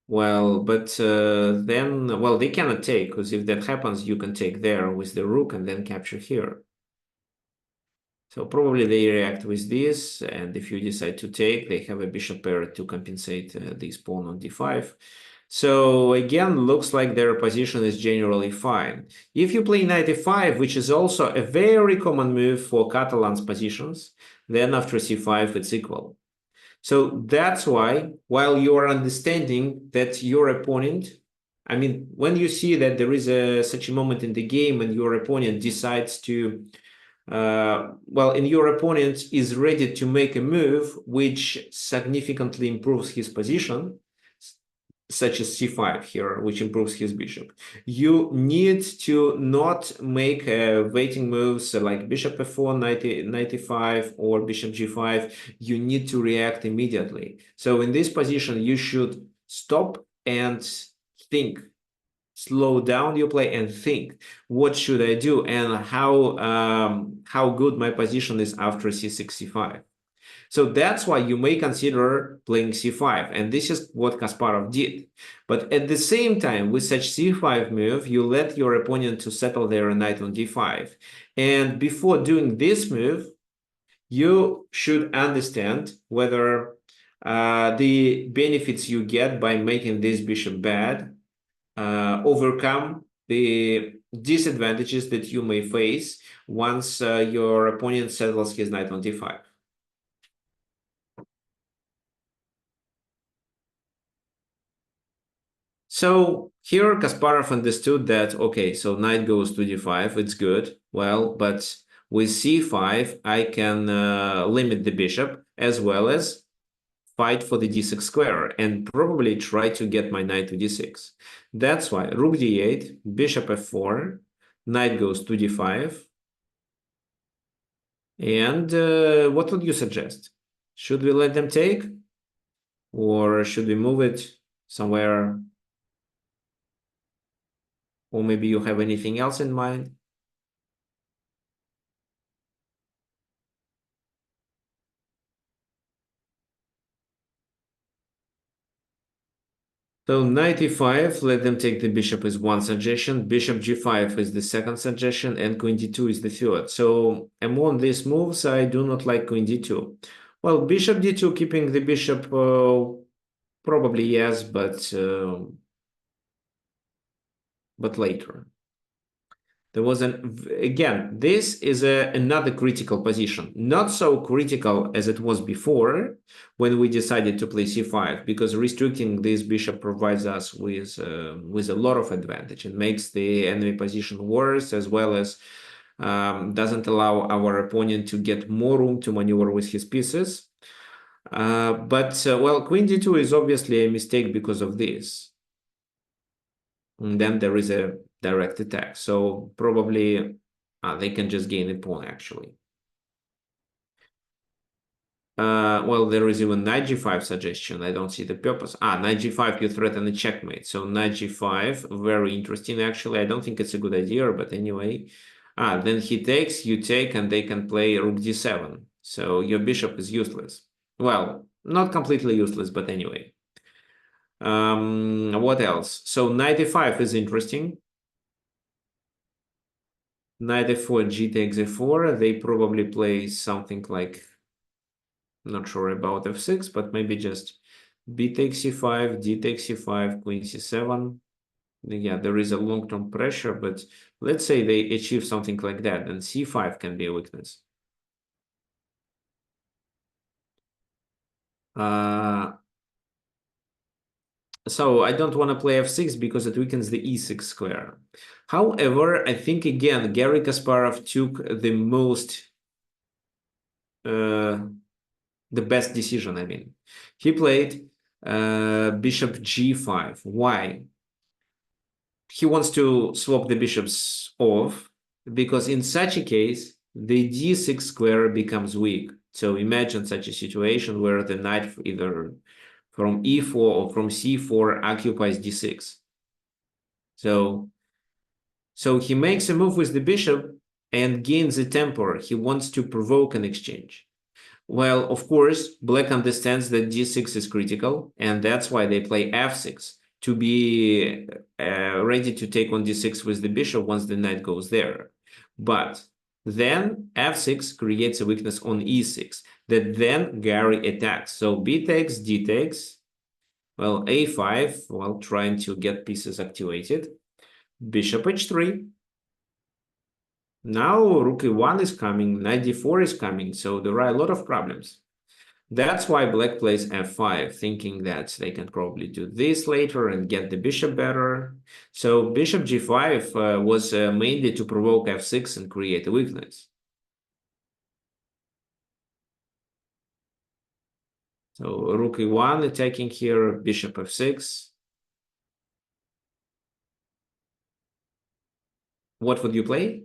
Well, but then, well, they cannot take, because if that happens, you can take there with the rook and then capture here. So probably they react with this, and if you decide to take, they have a bishop pair to compensate this pawn on d5. So again, looks like their position is generally fine. If you play knight e5, which is also a very common move for Catalan's positions, then after c5, it's equal. So that's why, while you are understanding that your opponent, I mean, when you see that there is such a moment in the game and your opponent decides to, well, and your opponent is ready to make a move which significantly improves his position, such as c5 here, which improves his bishop. You need to not make waiting moves like bishop f4, knight e5, or bishop g5. You need to react immediately. So in this position, you should stop and think. Slow down your play and think, what should I do, and how good my position is after c6, c5. So that's why you may consider playing c5, and this is what Kasparov did. But at the same time, with such c5 move, you let your opponent to settle their knight on d5. And before doing this move, you should understand whether the benefits you get by making this bishop bad overcome the disadvantages that you may face once your opponent settles his knight on d5. So here Kasparov understood that, okay, so knight goes to d5, it's good. Well, but with c5, I can limit the bishop as well as fight for the d6 square and probably try to get my knight to d6. That's why rook d8, bishop f4, knight goes to d5. And what would you suggest? Should we let them take? Or should we move it somewhere? Or maybe you have anything else in mind? So knight e5, let them take the bishop is one suggestion, bishop g5 is the second suggestion, and queen d2 is the third. So among these moves, I do not like queen d2. Well, bishop d2, keeping the bishop Probably yes, but later. There was again, this is another critical position, not so critical as it was before when we decided to play c5, because restricting this bishop provides us with a lot of advantage. It makes the enemy position worse, as well as doesn't allow our opponent to get more room to maneuver with his pieces. Well, queen d2 is obviously a mistake because of this. And then there is a direct attack. So probably they can just gain a pawn, actually. Well, there is even knight g5 suggestion. I don't see the purpose. Knight g5, you threaten a checkmate. So knight g5, very interesting, actually. I don't think it's a good idea, but anyway. Then he takes, you take, and they can play rook d7. So your bishop is useless. Well, not completely useless, but anyway. What else? So knight e5 is interesting. Knight f4, g takes f4. They probably play something like, not sure about f6, but maybe just b takes c5, d takes c5, queen c7. Yeah, there is a long-term pressure, but let's say they achieve something like that, then c5 can be a weakness. So I don't want to play f6 because it weakens the e6 square. However, I think, again, Garry Kasparov took the most the best decision, I mean. He played bishop g5. Why? He wants to swap the bishops off, because in such a case, the d6 square becomes weak. So imagine such a situation where the knight either from e4 or from c4 occupies d6. So he makes a move with the bishop and gains a temper. He wants to provoke an exchange. Well, of course, black understands that d6 is critical, and that's why they play f6 to be ready to take on d6 with the bishop once the knight goes there. But then f6 creates a weakness on e6 that then Garry attacks. So b takes, d takes, well, a5, well, trying to get pieces activated. Bishop h3. Now rook e1 is coming, knight d4 is coming, so there are a lot of problems. That's why black plays f5, thinking that they can probably do this later and get the bishop better. So bishop g5 was mainly to provoke f6 and create a weakness. So rook e1 attacking here, bishop f6. What would you play?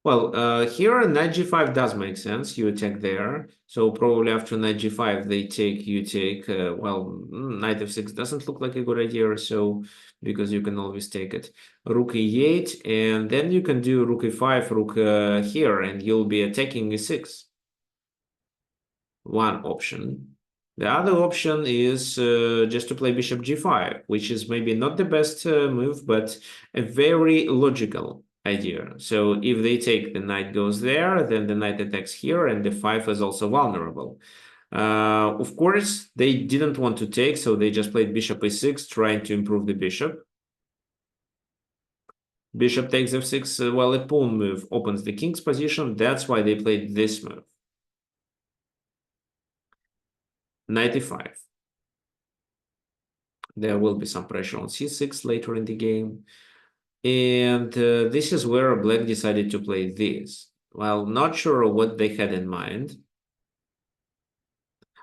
Well, here knight g5 does make sense. You attack there. So probably after knight g5, they take, you take, well, knight f6 doesn't look like a good idea. So, because you can always take it. Rook e8, and then you can do rook e5, rook here, and you'll be attacking e6. One option. The other option is just to play bishop g5, which is maybe not the best move, but a very logical idea. So if they take, the knight goes there, then the knight attacks here, and the 5 is also vulnerable. Of course, they didn't want to take, so they just played bishop a6, trying to improve the bishop. Bishop takes f6, well, a pawn move opens the king's position. That's why they played this move. Knight e5. There will be some pressure on c6 later in the game. And this is where black decided to play this. Well, not sure what they had in mind.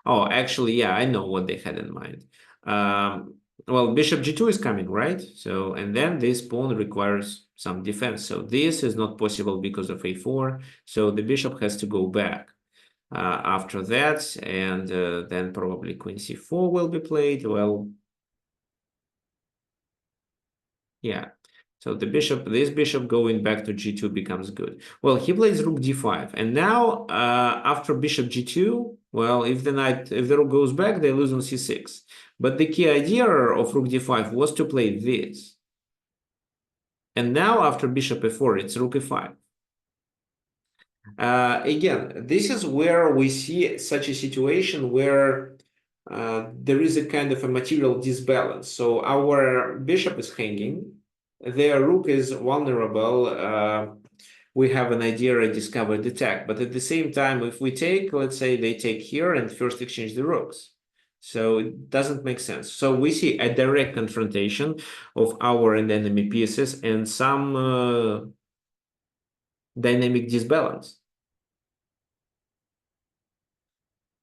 Oh, actually, yeah, I know what they had in mind. Well, bishop g2 is coming, right? So, and then this pawn requires some defense. So this is not possible because of a4. So the bishop has to go back after that. And then probably queen c4 will be played. Well, yeah. So the bishop, this bishop going back to g2 becomes good. Well, he plays rook d5, and now after bishop g2, well, if the rook goes back, they lose on c6. But the key idea of rook d5 was to play this. And now after bishop e4, it's rook e5. Again, this is where we see such a situation where there is a kind of a material disbalance. So our bishop is hanging, their rook is vulnerable. We have an idea, a discovered attack. But at the same time, if we take, let's say they take here and first exchange the rooks. So it doesn't make sense. So we see a direct confrontation of our and enemy pieces and some dynamic disbalance.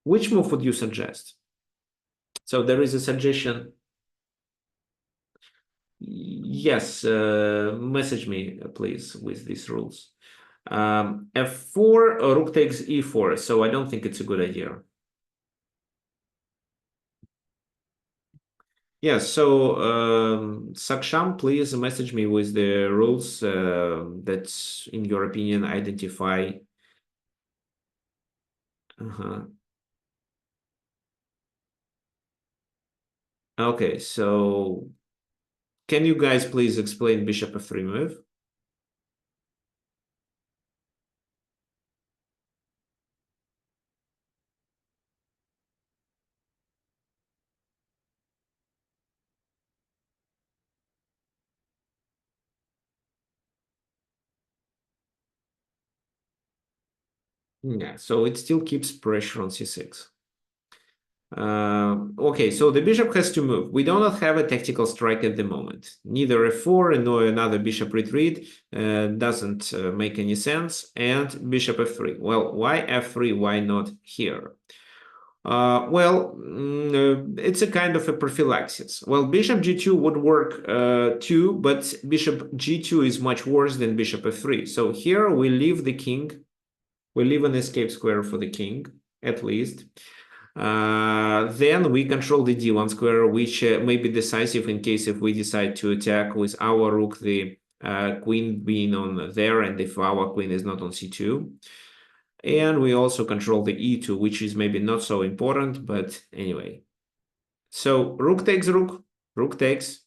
Which move would you suggest? So there is a suggestion. Yes, message me, please, with these rules. F4, rook takes e4, so I don't think it's a good idea. Yes, so Saksham, please message me with the rules that, in your opinion, identify. Okay, so can you guys please explain bishop f3 move? Yeah, so it still keeps pressure on c6. Okay, so the bishop has to move. We do not have a tactical strike at the moment. Neither f4 nor another bishop retreat doesn't make any sense. And bishop f3. Well, why f3? Why not here? It's a kind of a prophylaxis. Well, bishop g2 would work too, but bishop g2 is much worse than bishop f3. So here we leave the king. We leave an escape square for the king, at least. Then we control the d1 square, which may be decisive in case if we decide to attack with our rook, the queen being on there, and if our queen is not on c2. And we also control the e2, which is maybe not so important, but anyway. So rook takes rook, rook takes,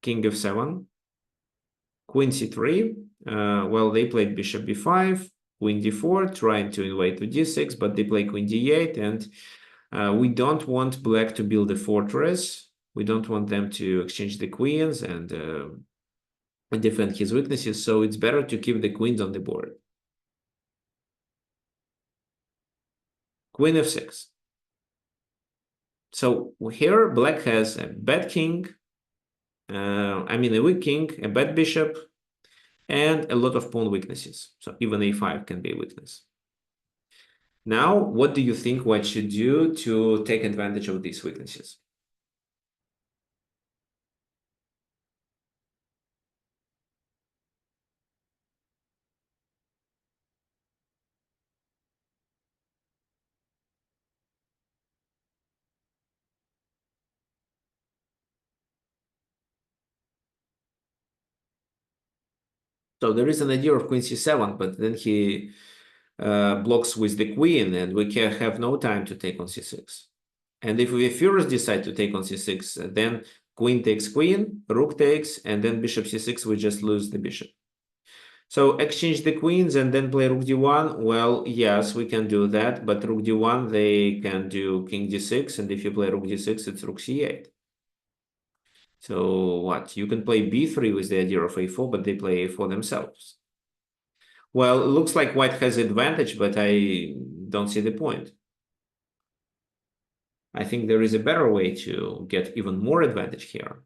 king f7, queen c3. Well, they played bishop b5, queen d4, trying to invade to d6, but they play queen d8, and we don't want black to build a fortress. We don't want them to exchange the queens and defend his weaknesses, so it's better to keep the queens on the board. Queen f6. So here black has a bad king, a weak king, a bad bishop, and a lot of pawn weaknesses. So even a5 can be a weakness. Now, what do you think white should do to take advantage of these weaknesses? So there is an idea of queen c7, but then he blocks with the queen, and we can have no time to take on c6. And if we first decide to take on c6, then queen takes queen, rook takes, and then bishop c6, we just lose the bishop. So exchange the queens and then play rook d1. Well, yes, we can do that, but rook d1, they can do king d6, and if you play rook d6, it's rook c8. So what? You can play b3 with the idea of a4, but they play a4 themselves. Well, it looks like white has advantage, but I don't see the point. I think there is a better way to get even more advantage here.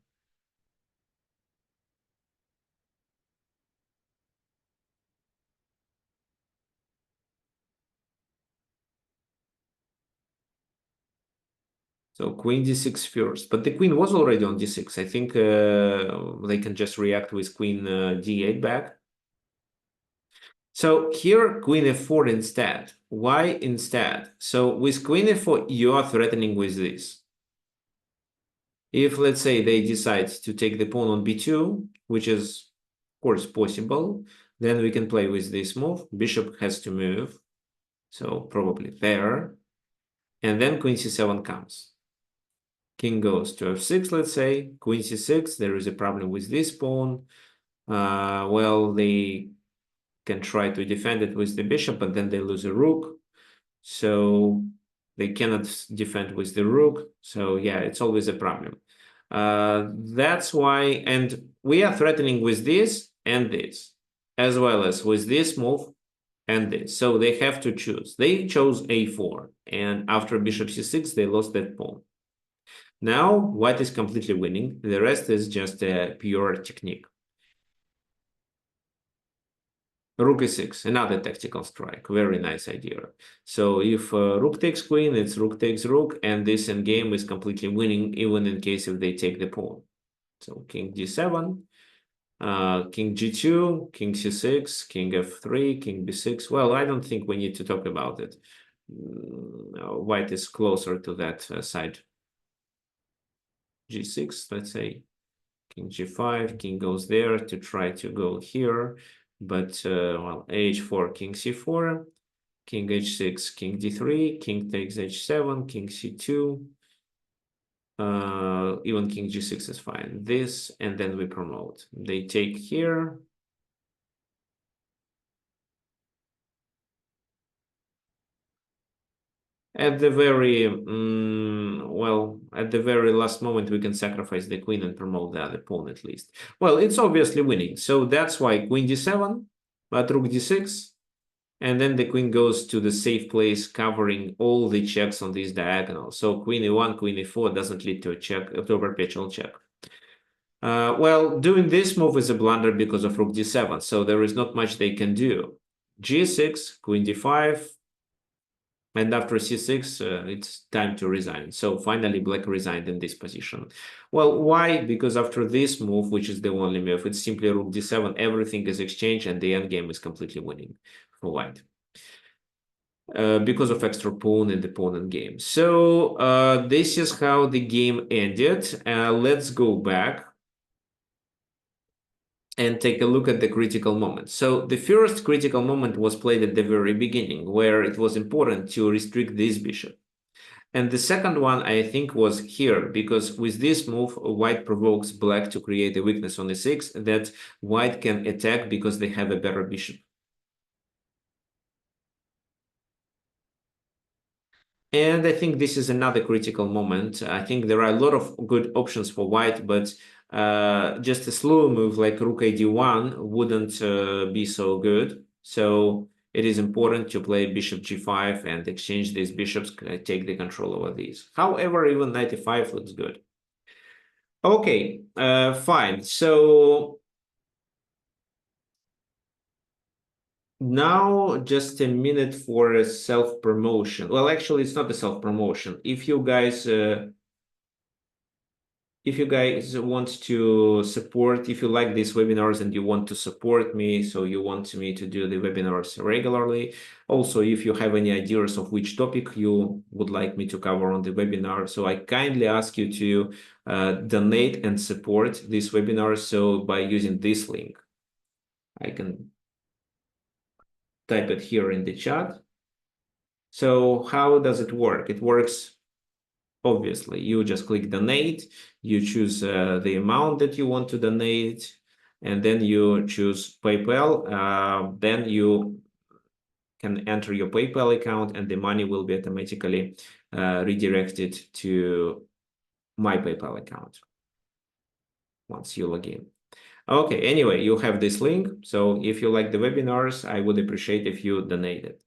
So queen d6 first, but the queen was already on d6. I think they can just react with queen d8 back. So here queen f4 instead. Why instead? So with queen f4, you are threatening with this. If, let's say, they decide to take the pawn on b2, which is, of course, possible, then we can play with this move. Bishop has to move, so probably there. And then queen c7 comes. king goes to f6, let's say, queen c6, there is a problem with this pawn. Well, they can try to defend it with the bishop, but then they lose a rook. So they cannot defend with the rook. So yeah, it's always a problem. That's why, and we are threatening with this and this, as well as with this move and this. So they have to choose. They chose a4, and after bishop c6, they lost that pawn. Now white is completely winning. The rest is just a pure technique. Rook e6, another tactical strike. Very nice idea. So if rook takes queen, it's rook takes rook, and this endgame is completely winning, even in case if they take the pawn. So king d7, king g2, king c6, king f3, king b6. Well, I don't think we need to talk about it. White is closer to that side. g6, let's say. King g5, king goes there to try to go here. But, well, h4, king c4, king h6, king d3, king takes h7, king c2. Even king g6 is fine. This, and then we promote. They take here. At the very, well, at the very last moment, we can sacrifice the queen and promote the other pawn at least. Well, it's obviously winning. So that's why queen d7, but rook d6. And then the queen goes to the safe place, covering all the checks on this diagonal. So queen e1, queen e4 doesn't lead to a check, to a perpetual check. Well, doing this move is a blunder because of rook d7, so there is not much they can do. g6, queen d5, and after c6, it's time to resign. So finally, black resigned in this position. Well, why? Because after this move, which is the only move, it's simply rook d7, everything is exchanged, and the endgame is completely winning for white. Because of extra pawn in the pawn endgame. So this is how the game ended. Let's go back and take a look at the critical moment. So the first critical moment was played at the very beginning, where it was important to restrict this bishop. And the second one, I think, was here, because with this move, white provokes black to create a weakness on e6 that white can attack because they have a better bishop. And I think this is another critical moment. I think there are a lot of good options for white, but just a slow move like rook a d1 wouldn't be so good. So it is important to play bishop g5 and exchange these bishops, take the control over these. However, even knight e5 looks good. Okay, fine. So now just a minute for a self-promotion. Well, actually, it's not a self-promotion. If you guys want to support, if you like these webinars and you want to support me, so you want me to do the webinars regularly. Also, if you have any ideas of which topic you would like me to cover on the webinar, so I kindly ask you to donate and support this webinar. So by using this link, I can type it here in the chat. So how does it work? It works, obviously, you just click donate, you choose the amount that you want to donate, and then you choose PayPal. Then you can enter your PayPal account and the money will be automatically redirected to my PayPal account once you log in. Okay, anyway, you have this link. So if you like the webinars, I would appreciate if you donate it,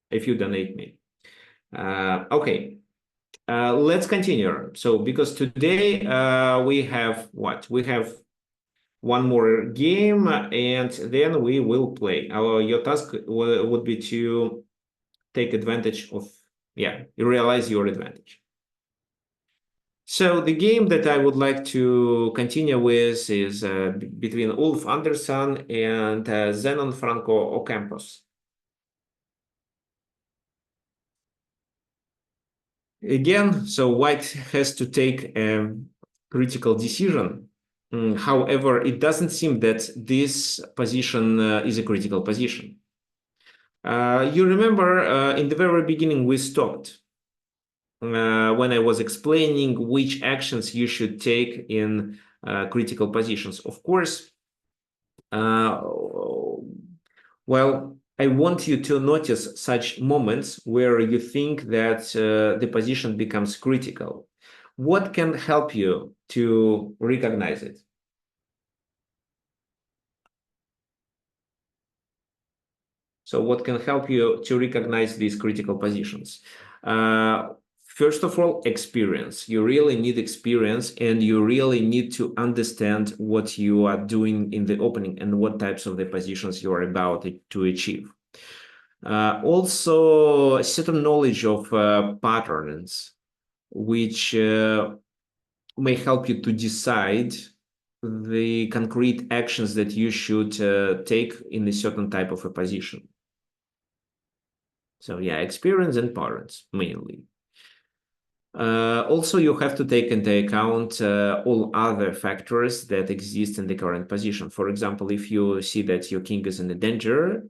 if you donate me. Okay. Let's continue. So because today we have what? We have one more game and then we will play. Your task would be to take advantage of, yeah, realize your advantage. So the game that I would like to continue with is between Ulf Andersson and Zenon Franco Ocampos. Again, so white has to take a critical decision. However, it doesn't seem that this position is a critical position. You remember in the very beginning we stopped when I was explaining which actions you should take in critical positions. Of course, well, I want you to notice such moments where you think that the position becomes critical. What can help you to recognize it? So what can help you to recognize these critical positions? First of all, experience. You really need experience, and you really need to understand what you are doing in the opening and what types of the positions you are about to achieve. Also, a certain knowledge of patterns, which may help you to decide the concrete actions that you should take in a certain type of a position. So yeah, experience and patterns mainly. Also, you have to take into account all other factors that exist in the current position. For example, if you see that your king is in a danger,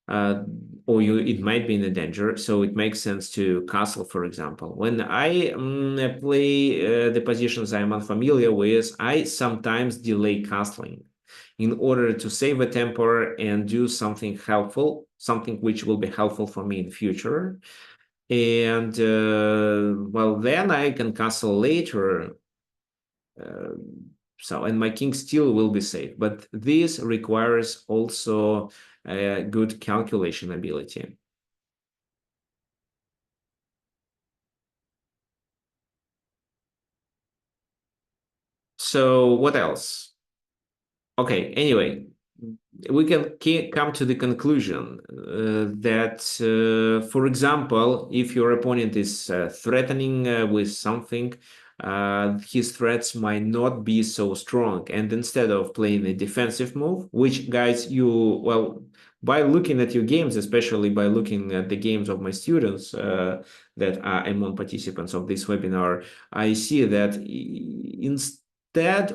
uh, or it might be in a danger, so it makes sense to castle, for example. When I play the positions I'm unfamiliar with, I sometimes delay castling in order to save a temper and do something helpful, something which will be helpful for me in the future. And well, then I can castle later. Uh, and my king still will be safe. But this requires also a good calculation ability. So what else? Okay, anyway, we can come to the conclusion that, for example, if your opponent is threatening with something, his threats might not be so strong. And instead of playing a defensive move, which guys, well, by looking at your games, especially by looking at the games of my students that are among participants of this webinar, I see that instead,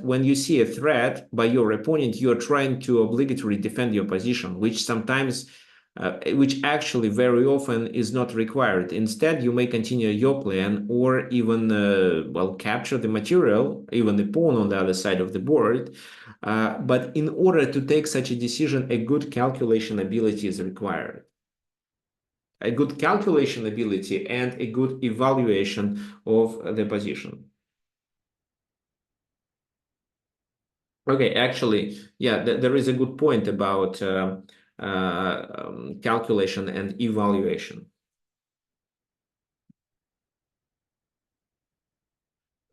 when you see a threat by your opponent, you're trying to obligatory defend your position, which actually very often is not required. Instead, you may continue your plan or even, well, capture the material, even the pawn on the other side of the board. But in order to take such a decision, a good calculation ability is required. A good calculation ability and a good evaluation of the position. Okay, actually, yeah, there is a good point about calculation and evaluation.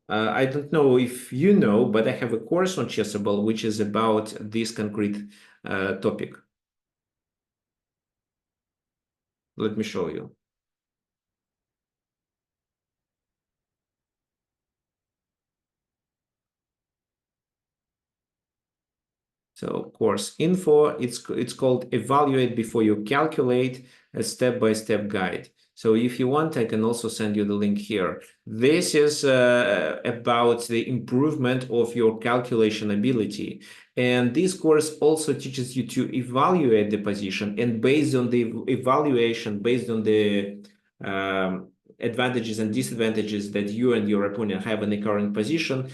I don't know if you know, but I have a course on Chessable which is about this concrete topic. Let me show you. So course info, it's called Evaluate Before You Calculate, a step-by-step guide. So if you want, I can also send you the link here. This is about the improvement of your calculation ability. And this course also teaches you to evaluate the position. And based on the evaluation, based on the advantages and disadvantages that you and your opponent have in the current position,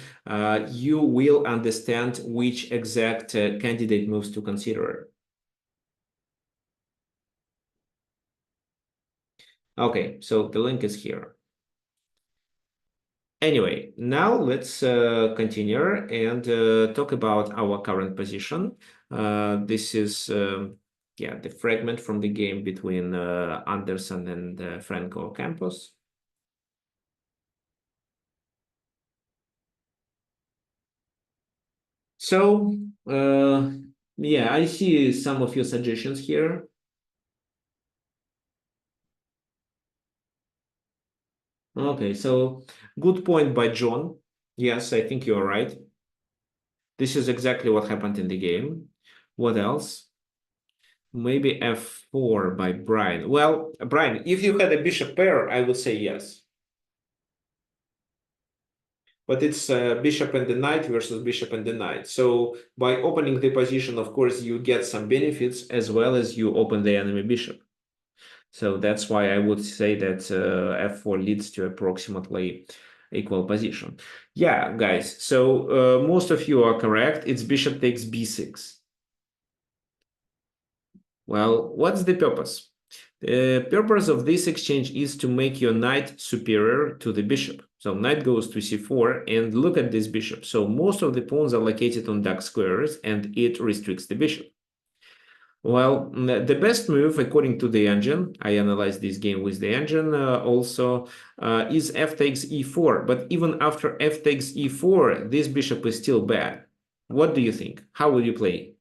you will understand which exact candidate moves to consider. Okay, so the link is here. Anyway, now let's continue and talk about our current position. This is, yeah, the fragment from the game between Anderson and Franco Campos. So, yeah, I see some of your suggestions here. Okay, so good point by John. Yes, I think you're right. This is exactly what happened in the game. What else? Maybe f4 by Brian. Well, Brian, if you had a bishop pair, I would say yes. But it's bishop and the knight versus bishop and the knight. So by opening the position, of course, you get some benefits as well as you open the enemy bishop. So that's why I would say that f4 leads to approximately equal position. Yeah, guys, so most of you are correct. It's bishop takes b6. Well, what's the purpose? The purpose of this exchange is to make your knight superior to the bishop. So knight goes to c4 and look at this bishop. So most of the pawns are located on dark squares and it restricts the bishop. Well, the best move, according to the engine, I analyzed this game with the engine also, is f takes e4. But even after f takes e4, this bishop is still bad. What do you think? How will you play?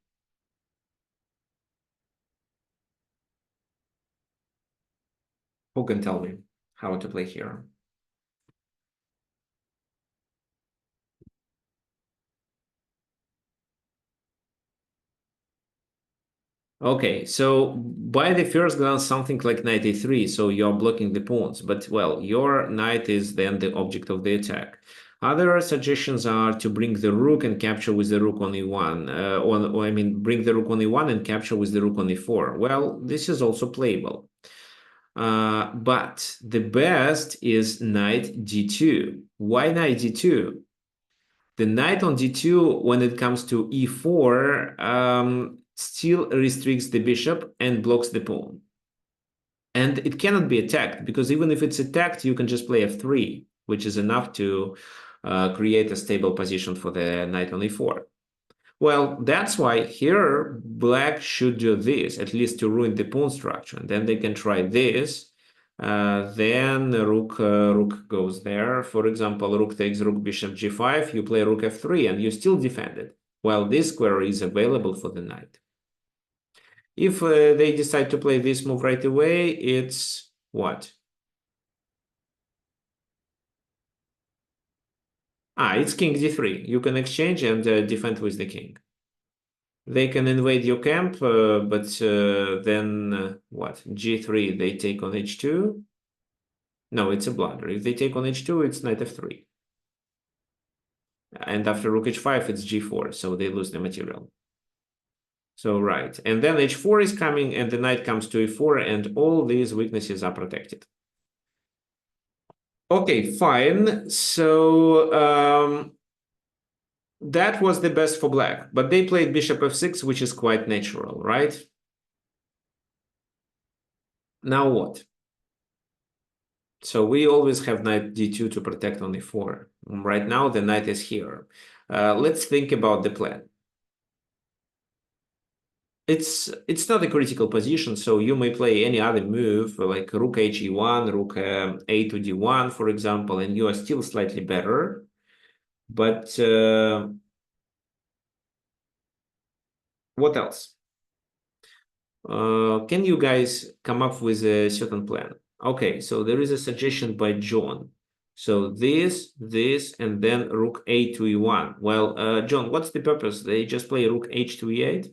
Who can tell me how to play here? Okay, so by the first glance, something like knight a3, so you're blocking the pawns, but well, your knight is then the object of the attack. Other suggestions are to bring the rook and capture with the rook on e1, or I mean, bring the rook on e1 and capture with the rook on e4. Well, this is also playable. But the best is knight d2. Why knight d2? The knight on d2, when it comes to e4, still restricts the bishop and blocks the pawn. And it cannot be attacked, because even if it's attacked, you can just play f3, which is enough to create a stable position for the knight on e4. Well, that's why here black should do this, at least to ruin the pawn structure. And then they can try this. Then rook goes there. For example, rook takes rook bishop g5. You play rook f3 and you still defend it. While this square is available for the knight. If they decide to play this move right away, it's what? It's king d3. You can exchange and defend with the king. They can invade your camp, but then what? G3, they take on h2. No, it's a blunder. If they take on h2, it's knight f3. And after rook h5, it's g4, so they lose the material. So, right. And then h4 is coming, and the knight comes to e4, and all these weaknesses are protected. Okay, fine. So, that was the best for black, but they played bishop f6, which is quite natural, right? Now what? So we always have knight d2 to protect on e4. Right now, the knight is here. Let's think about the plan. It's not a critical position, so you may play any other move, like rook h e1, rook a to d1, for example, and you are still slightly better. But what else? Can you guys come up with a certain plan? Okay, so there is a suggestion by John. So this, and then rook a to e1. Well, John, what's the purpose? They just play rook h to e8,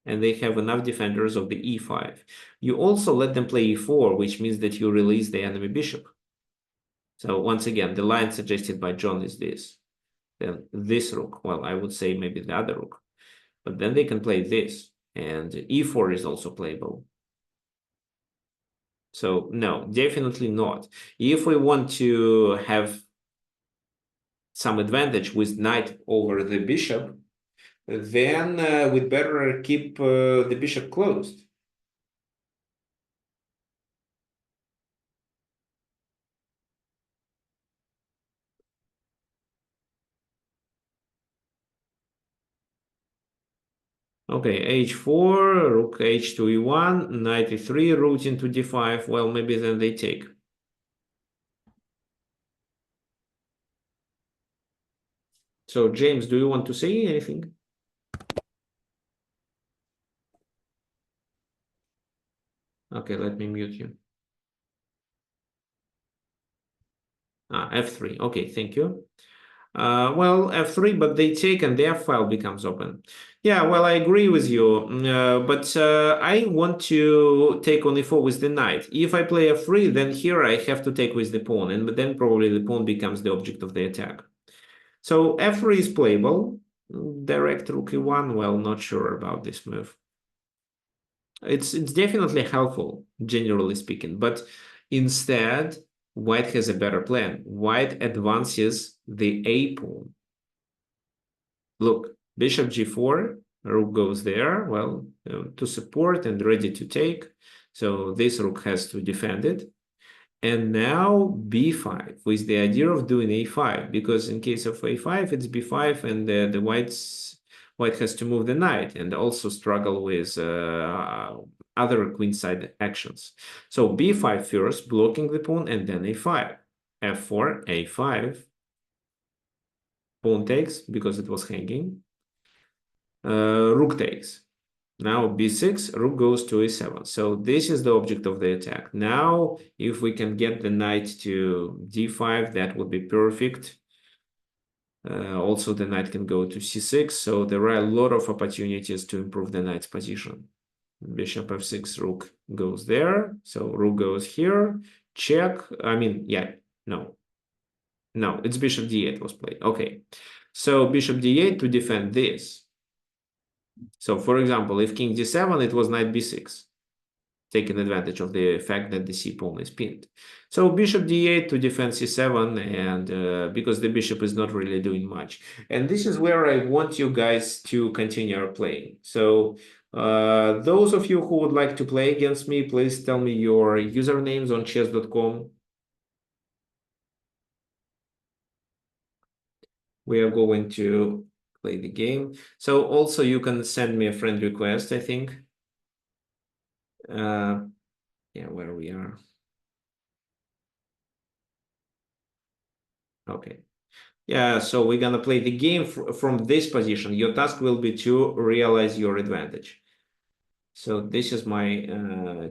and they have enough defenders of the e5. You also let them play e4, which means that you release the enemy bishop. So once again, the line suggested by John is this. Then this rook, well, I would say maybe the other rook. But then they can play this, and e4 is also playable. So no, definitely not. If we want to have some advantage with knight over the bishop, then we'd better keep the bishop closed. Okay, h4, rook h to e1, knight e3, rook into d5. Well, maybe then they take. So, James, do you want to say anything? Okay, let me mute you. F3. Okay, thank you. Well, f3, but they take and the f file becomes open. Yeah, well, I agree with you, but I want to take on e4 with the knight. If I play f3, then here I have to take with the pawn, and then probably the pawn becomes the object of the attack. So f3 is playable. Direct rook e1, well, not sure about this move. It's definitely helpful, generally speaking, but instead, white has a better plan. White advances the a pawn. Look, bishop g4, rook goes there, well, to support and ready to take. So this rook has to defend it. And now b5 with the idea of doing a5, because in case of a5, it's b5, and the white has to move the knight and also struggle with other queenside actions. So b5 first, blocking the pawn, and then a5. f4, a5. Pawn takes because it was hanging. Rook takes. Now b6, rook goes to a7. So this is the object of the attack. Now, if we can get the knight to d5, that would be perfect. Also, the knight can go to c6. So there are a lot of opportunities to improve the knight's position. Bishop f6, rook goes there. So rook goes here. Check. I mean, yeah, no. No, it's bishop d8 was played. Okay. So bishop d8 to defend this. So, for example, if king d7, it was knight b6, taking advantage of the fact that the c pawn is pinned. So bishop d8 to defend c7, and because the bishop is not really doing much. And this is where I want you guys to continue playing. So those of you who would like to play against me, please tell me your usernames on chess.com. We are going to play the game. So also you can send me a friend request, I think. Yeah, where we are. Okay. Yeah, so we're gonna play the game from this position. Your task will be to realize your advantage. So this is my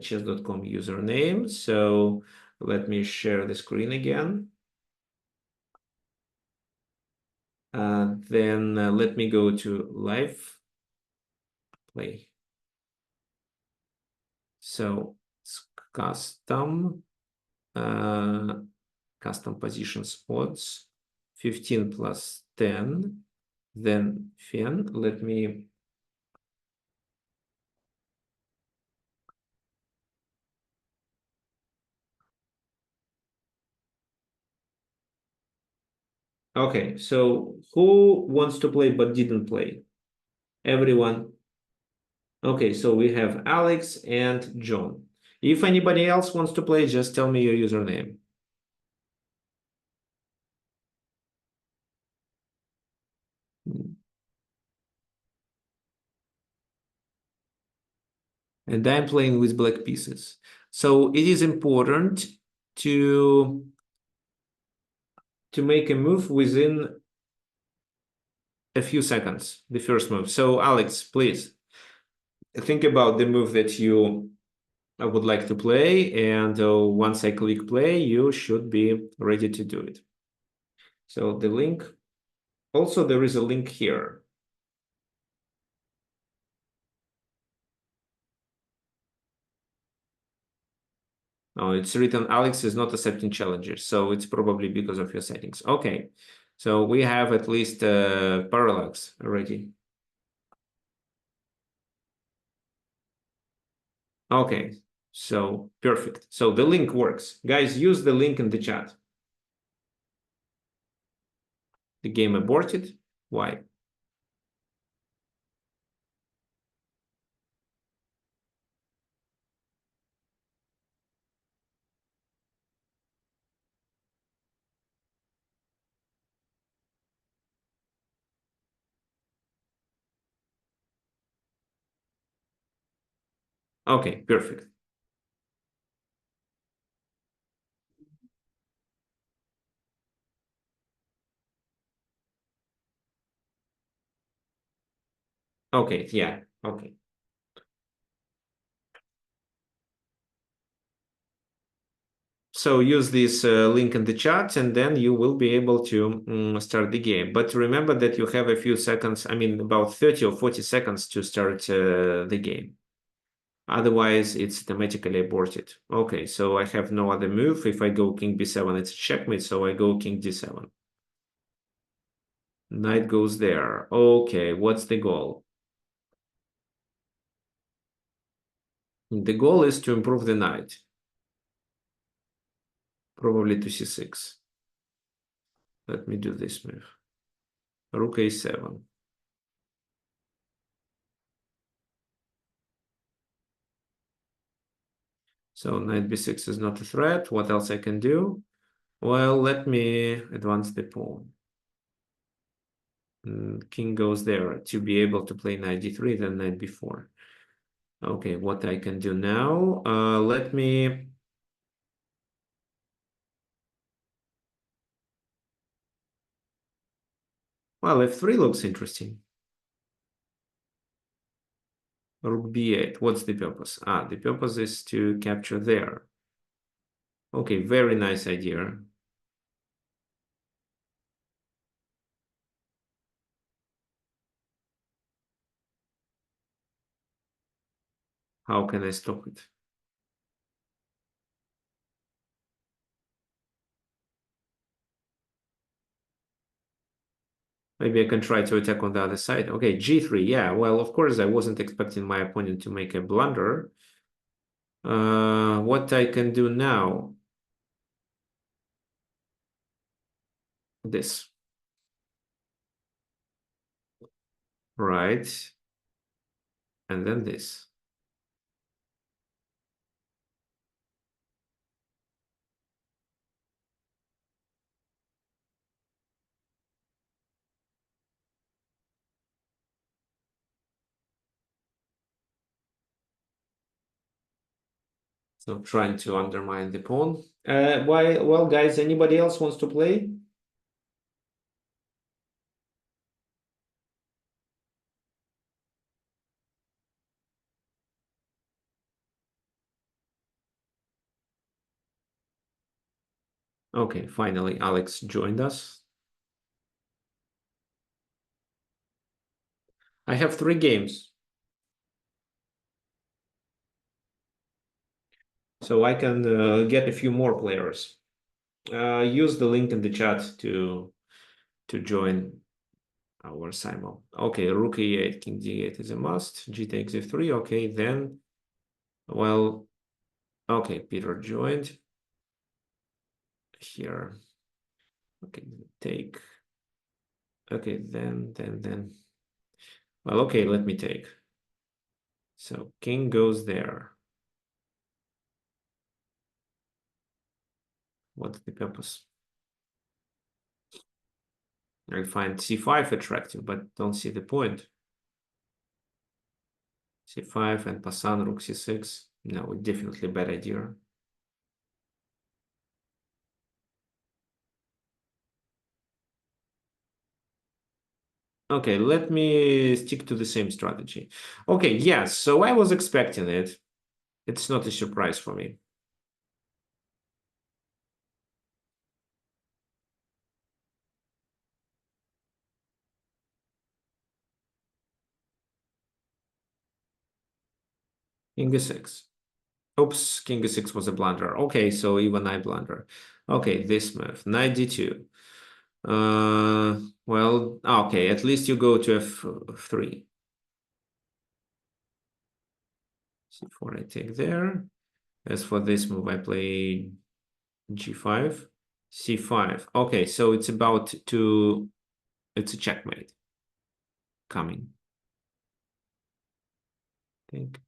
chess.com username. So let me share the screen again. Then let me go to live play. So it's custom, custom positions odds, 15 plus 10, then fin. Let me Okay, so who wants to play but didn't play? Everyone. Okay, so we have Alex and John. If anybody else wants to play, just tell me your username. And I'm playing with black pieces. So it is important to make a move within a few seconds, the first move. So Alex, please think about the move that you would like to play, and once I click play, you should be ready to do it. So the link, also there is a link here. Oh, it's written Alex is not accepting challenges, so it's probably because of your settings. Okay, so we have at least parallax already. Okay, so perfect. So the link works. Guys, use the link in the chat. The game aborted? Why? Okay, perfect. Okay, yeah, okay. So use this link in the chat, and then you will be able to start the game. But remember that you have a few seconds, I mean, about 30 or 40 seconds to start the game. Otherwise, it's automatically aborted. Okay, so I have no other move. If I go king b7, it's a checkmate, so I go king d7. Knight goes there. Okay, what's the goal? The goal is to improve the knight, probably to c6. Let me do this move. Rook a7. So knight b6 is not a threat. What else I can do? Well, let me advance the pawn. King goes there to be able to play knight d3, then knight b4. Okay, what I can do now? Let me. Well, f3 looks interesting. Rook b8. What's the purpose? The purpose is to capture there. Okay, very nice idea. How can I stop it? Maybe I can try to attack on the other side. Okay, g3. Yeah, well, of course, I wasn't expecting my opponent to make a blunder. What I can do now? This. Right. And then this. So trying to undermine the pawn. Why? Well, guys, anybody else wants to play? Okay, finally, Alex joined us. I have 3 games. So I can get a few more players. Use the link in the chat to join our Simon. Okay, rook e8, king d8 is a must. G takes f3. Okay, then, well, okay, Peter joined here. Okay, take. Okay, then. Well, okay, let me take. So king goes there. What's the purpose? I find c5 attractive, but don't see the point. c5 and passant rook c6. No, definitely a bad idea. Okay, let me stick to the same strategy. Okay, yes, so I was expecting it. It's not a surprise for me. King e6. Oops, king e6 was a blunder. Okay, so even I blunder. Okay, this move, knight d2. Well, okay, at least you go to f3. c4 I take there. As for this move, I play g5, c5. Okay, so it's about to, it's a checkmate coming. I think.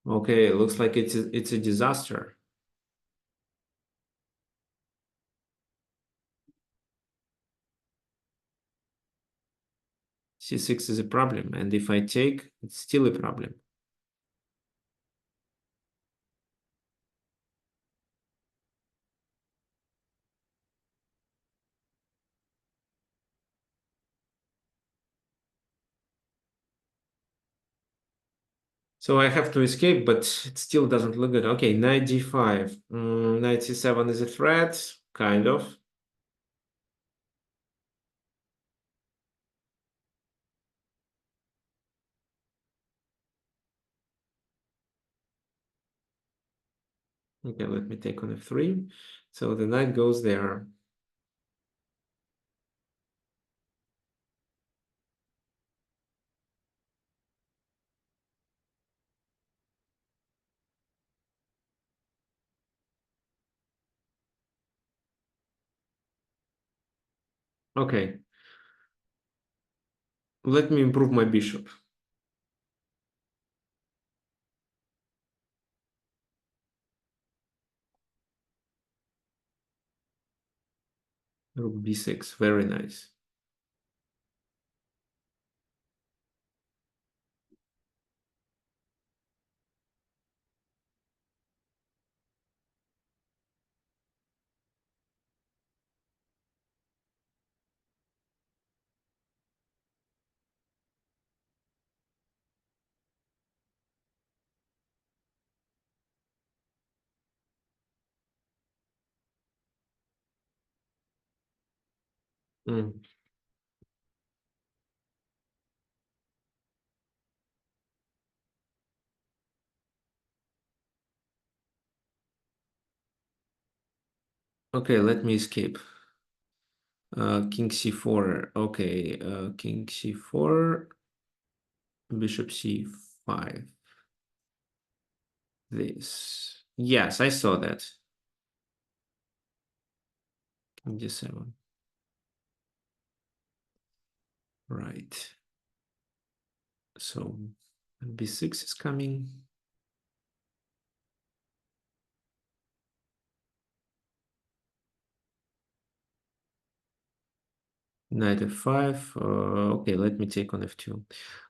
Okay, it looks like it's a disaster. c6 is a problem, and if I take, it's still a problem. So I have to escape, but it still doesn't look good. Okay, knight g5. Knight c7 is a threat, kind of. Okay, let me take on f3. So the knight goes there. Okay, let me improve my bishop. Rook b6, very nice. Mm. Okay, let me escape. King c4. Okay, king c4, bishop c5. This. Yes, I saw that. King d7. Right. So b6 is coming. Knight f5. Okay, let me take on f2.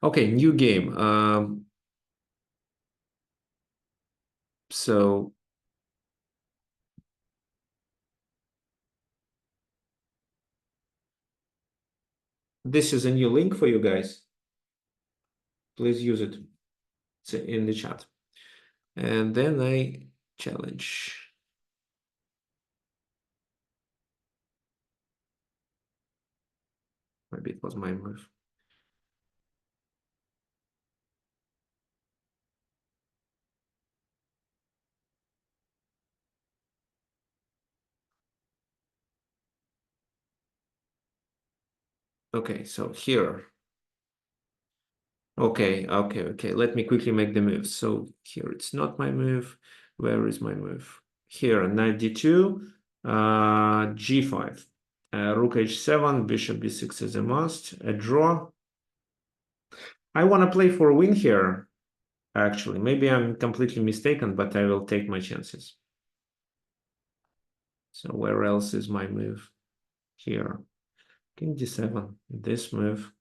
Okay, new game. So this is a new link for you guys. Please use it. It's in the chat. And then I challenge. Maybe it was my move. Okay, so here. Okay. Let me quickly make the move. So here it's not my move. Where is my move? Here, knight d2, g5, rook h7, bishop b6 is a must, a draw. I want to play for a win here, actually. Maybe I'm completely mistaken, but I will take my chances. So where else is my move? Here, king d7, this move.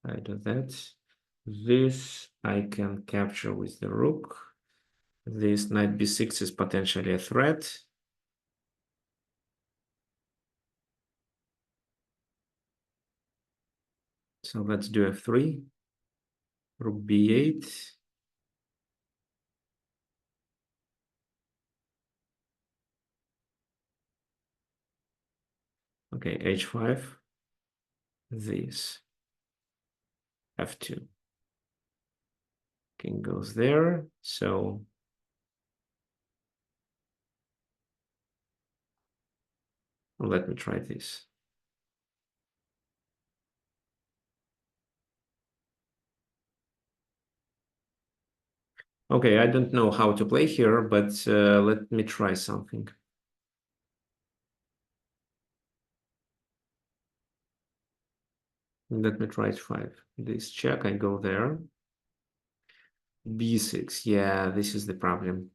I do that. This I can capture with the rook. This knight b6 is potentially a threat. So let's do f3. Rook b8. Okay, h5. This. f2. King goes there. So let me try this. Okay, I don't know how to play here, but let me try something. Let me try h5. This check, I go there. b6. Yeah, this is the problem.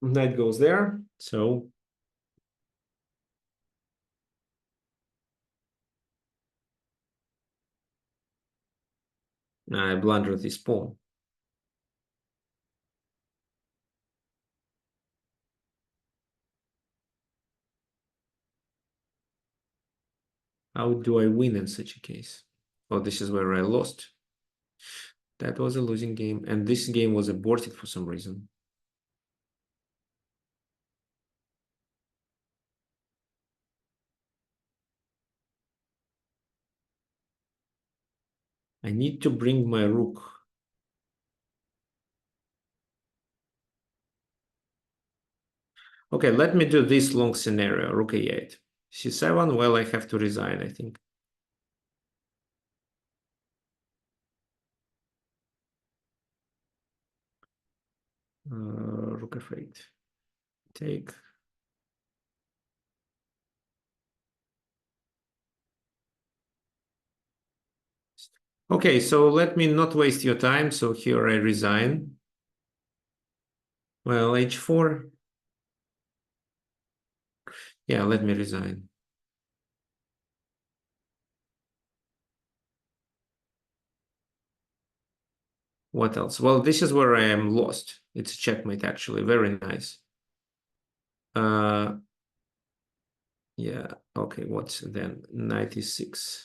Knight goes there. So I blunder this pawn. How do I win in such a case? Oh, this is where I lost. That was a losing game. And this game was aborted for some reason. I need to bring my rook. Okay, let me do this long scenario. Rook a8. c7, well, I have to resign, I think. Rook f8. Take. Okay, so let me not waste your time. So here I resign. Well, h4. Yeah, let me resign. What else? Well, this is where I am lost. It's a checkmate, actually. Very nice. Yeah, okay, what's then? Knight e6.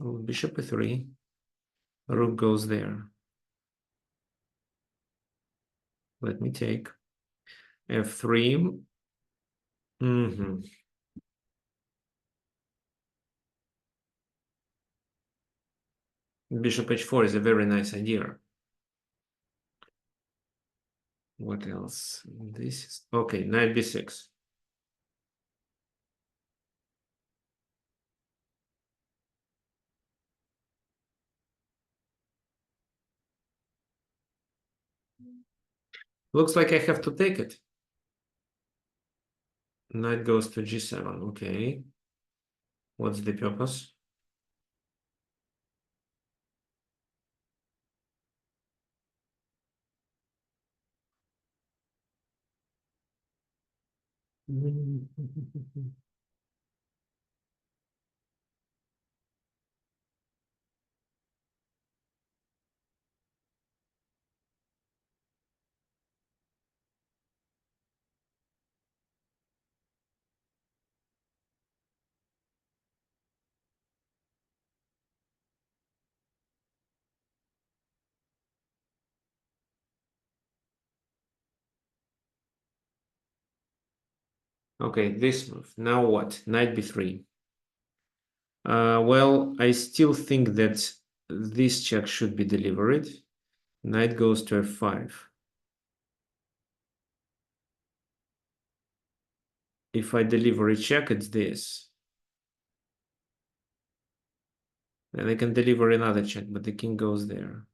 Oh, bishop e3. Rook goes there. Let me take. f3. Mm-hmm. Bishop h4 is a very nice idea. What else? This is okay, knight b6. Looks like I have to take it. Knight goes to g7. Okay. What's the purpose? Okay, this move. Now what? Knight b3. Well, I still think that this check should be delivered. Knight goes to f5. If I deliver a check, it's this. And I can deliver another check, but the king goes there.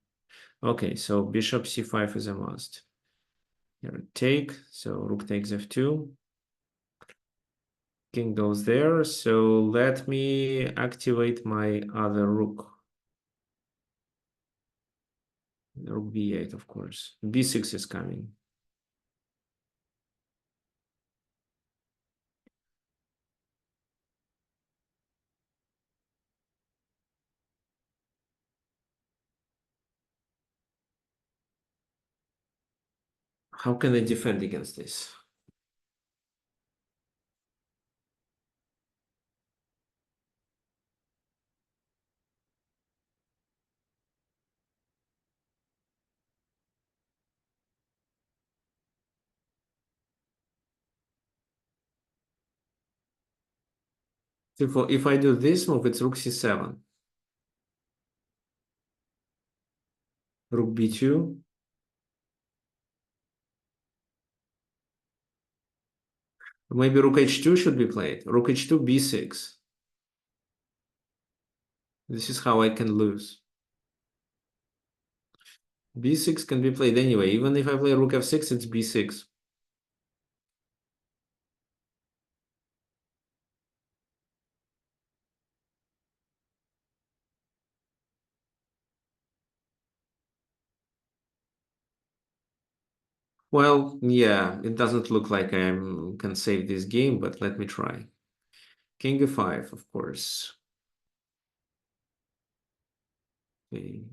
Okay, so bishop c5 is a must. Here, take. So rook takes f2. King goes there. So let me activate my other rook. Rook b8, of course. b6 is coming. How can I defend against this? If I do this move, it's rook c7. Rook b2. Maybe rook h2 should be played. Rook h2, b6. This is how I can lose. b6 can be played anyway. Even if I play rook f6, it's b6. Well, yeah, it doesn't look like I can save this game, but let me try. King e5, of course. Okay.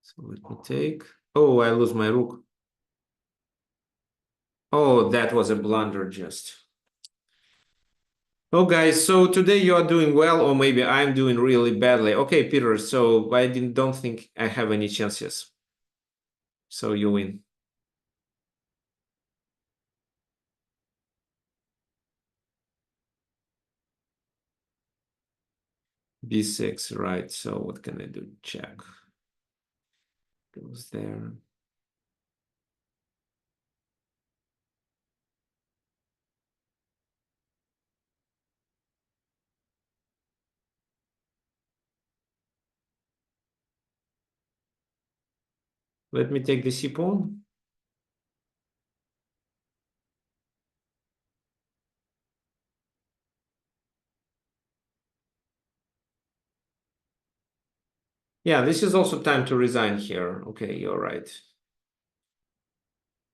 So let me take. Oh, I lose my rook. Oh, that was a blunder just. Oh, guys, so today you are doing well, or maybe I'm doing really badly. Okay, Peter, so I don't think I have any chances. So you win. B6, right. So what can I do? Check. Goes there. Let me take the c pawn. Yeah, this is also time to resign here. Okay, you're right.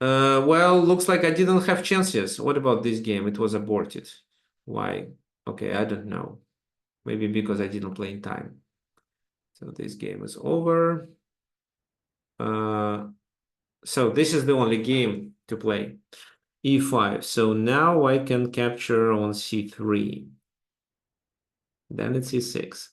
Well, looks like I didn't have chances. What about this game? It was aborted. Why? Okay, I don't know. Maybe because I didn't play in time. So this game is over. Uh, so this is the only game to play. E5. So now I can capture on C3. Then it's E6.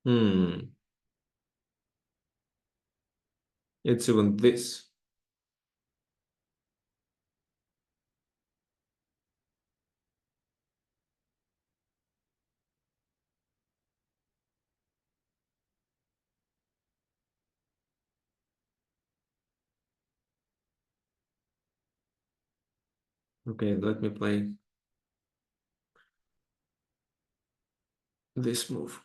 Hmm. It's even this. Okay, let me play this move.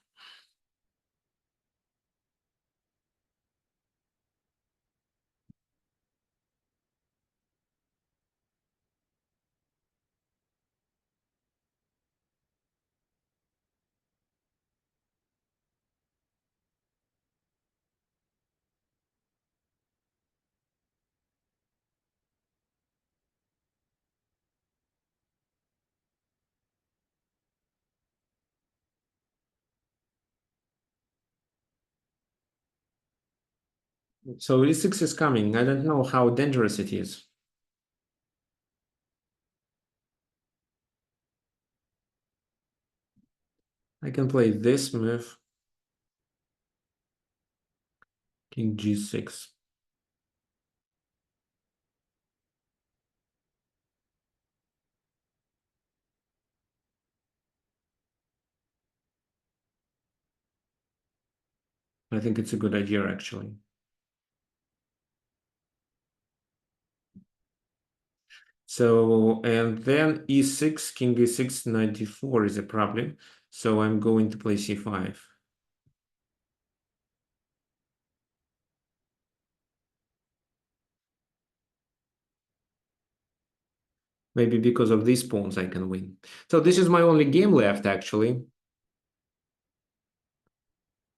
So E6 is coming. I don't know how dangerous it is. I can play this move. King G6. I think it's a good idea, actually. So, and then E6, King E6, 94 is a problem. So I'm going to play C5. Maybe because of these pawns I can win. So this is my only game left, actually.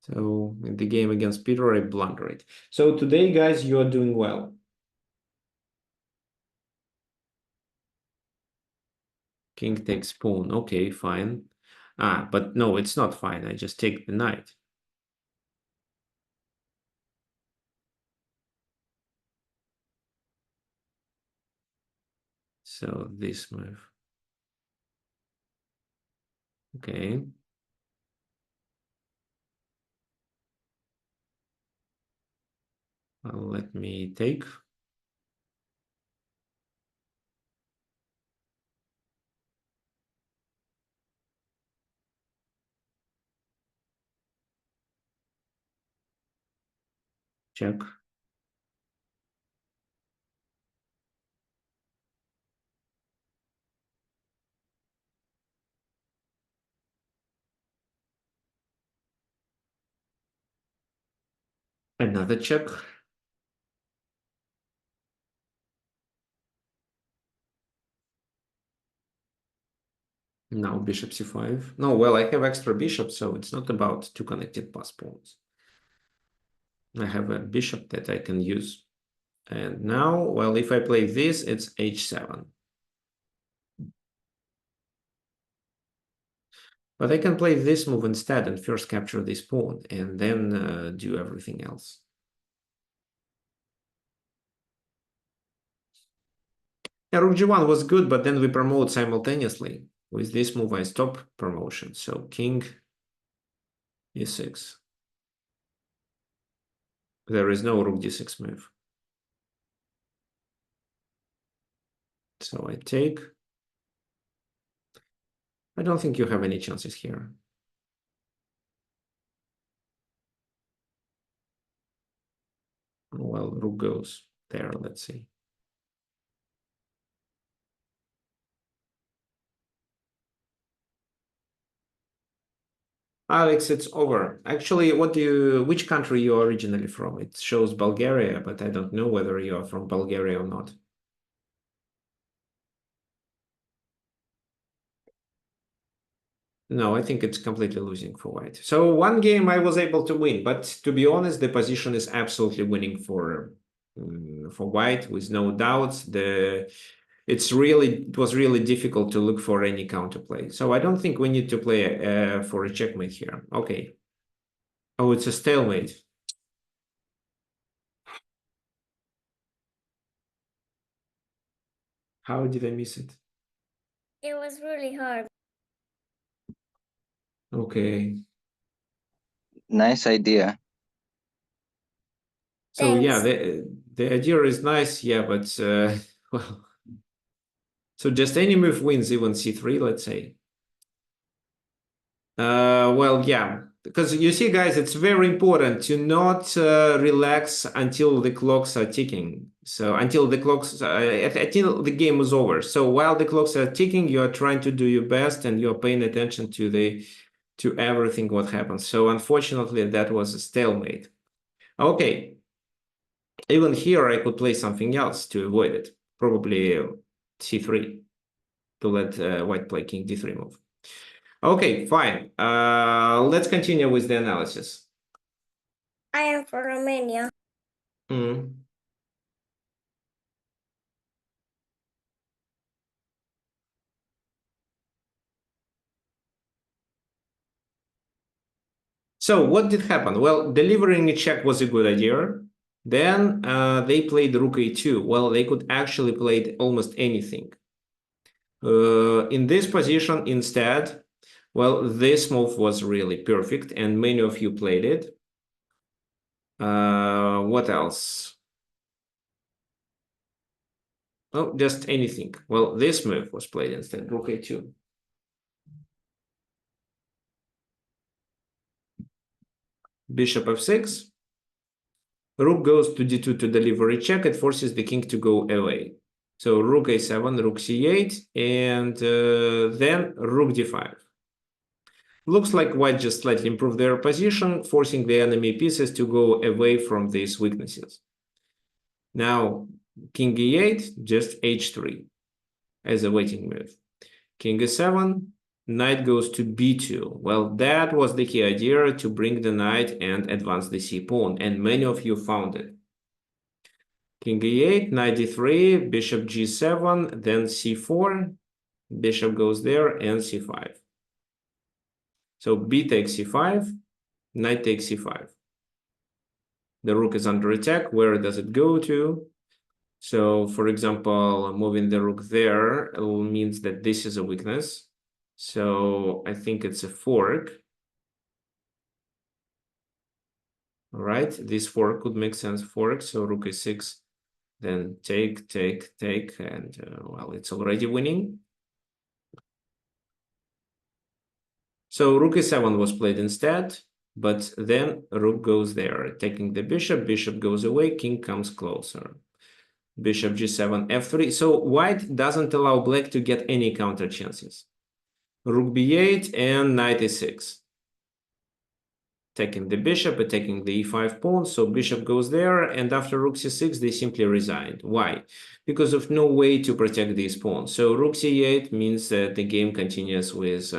So in the game against Peter, I blunder it. So today, guys, you are doing well. King takes pawn. Okay, fine. Ah, but no, it's not fine. I just take the knight. So this move. Okay. Let me take. Check. Another check. Now bishop c5. No, well, I have extra bishop, so it's not about two connected pass pawns. I have a bishop that I can use. And now, well, if I play this, it's h7. But I can play this move instead and first capture this pawn and then do everything else. Yeah, rook g1 was good, but then we promote simultaneously. With this move, I stop promotion. So king e6. There is no rook d6 move. So I take. I don't think you have any chances here. Well, rook goes there, let's see. Alex, it's over. Actually, which country you're originally from? It shows Bulgaria, but I don't know whether you're from Bulgaria or not. No, I think it's completely losing for white. So one game I was able to win, but to be honest, the position is absolutely winning for white with no doubts. It was really difficult to look for any counterplay. So I don't think we need to play for a checkmate here. Okay. Oh, it's a stalemate. How did I miss it? It was really hard. Okay. Nice idea. So yeah, Thanks. the idea is nice, yeah, but well, so just any move wins, even c3, let's say. Well, yeah, because you see, guys, it's very important to not relax until the clocks are ticking. So until the game is over. So while the clocks are ticking, you are trying to do your best and you're paying attention to everything what happens. So unfortunately, that was a stalemate. Okay, even here I could play something else to avoid it. Probably c3 to let white play king d3 move. Okay, fine. Let's continue with the analysis. I am from Romania. Mm. So what did happen? Well, delivering a check was a good idea. Then they played rook a2. Well, they could actually play almost anything. In this position, instead, well, this move was really perfect, and many of you played it. What else? Oh, just anything. Well, this move was played instead, rook a2. Bishop f6. Rook goes to d2 to deliver a check. It forces the king to go away. So rook a7, rook c8, and then rook d5. Looks like white just slightly improved their position, forcing the enemy pieces to go away from these weaknesses. Now, king e8, just h3 as a waiting move. King e7, knight goes to b2. Well, that was the key idea, to bring the knight and advance the c pawn, and many of you found it. King e8, knight d3, bishop g7, then c4, bishop goes there, and c5. So b takes c5, knight takes c5. The rook is under attack. Where does it go to? So, for example, moving the rook there means that this is a weakness. So I think it's a fork. All right, this fork could make sense. Fork, so rook e6, then take, and well, it's already winning. So rook e7 was played instead, but then rook goes there, taking the bishop, bishop goes away, king comes closer. Bishop g7, f3. So white doesn't allow black to get any counter chances. Rook b8 and knight e6. Taking the bishop, attacking the e5 pawn, so bishop goes there, and after rook c6, they simply resigned. Why? Because of no way to protect these pawns. So rook c8 means that the game continues with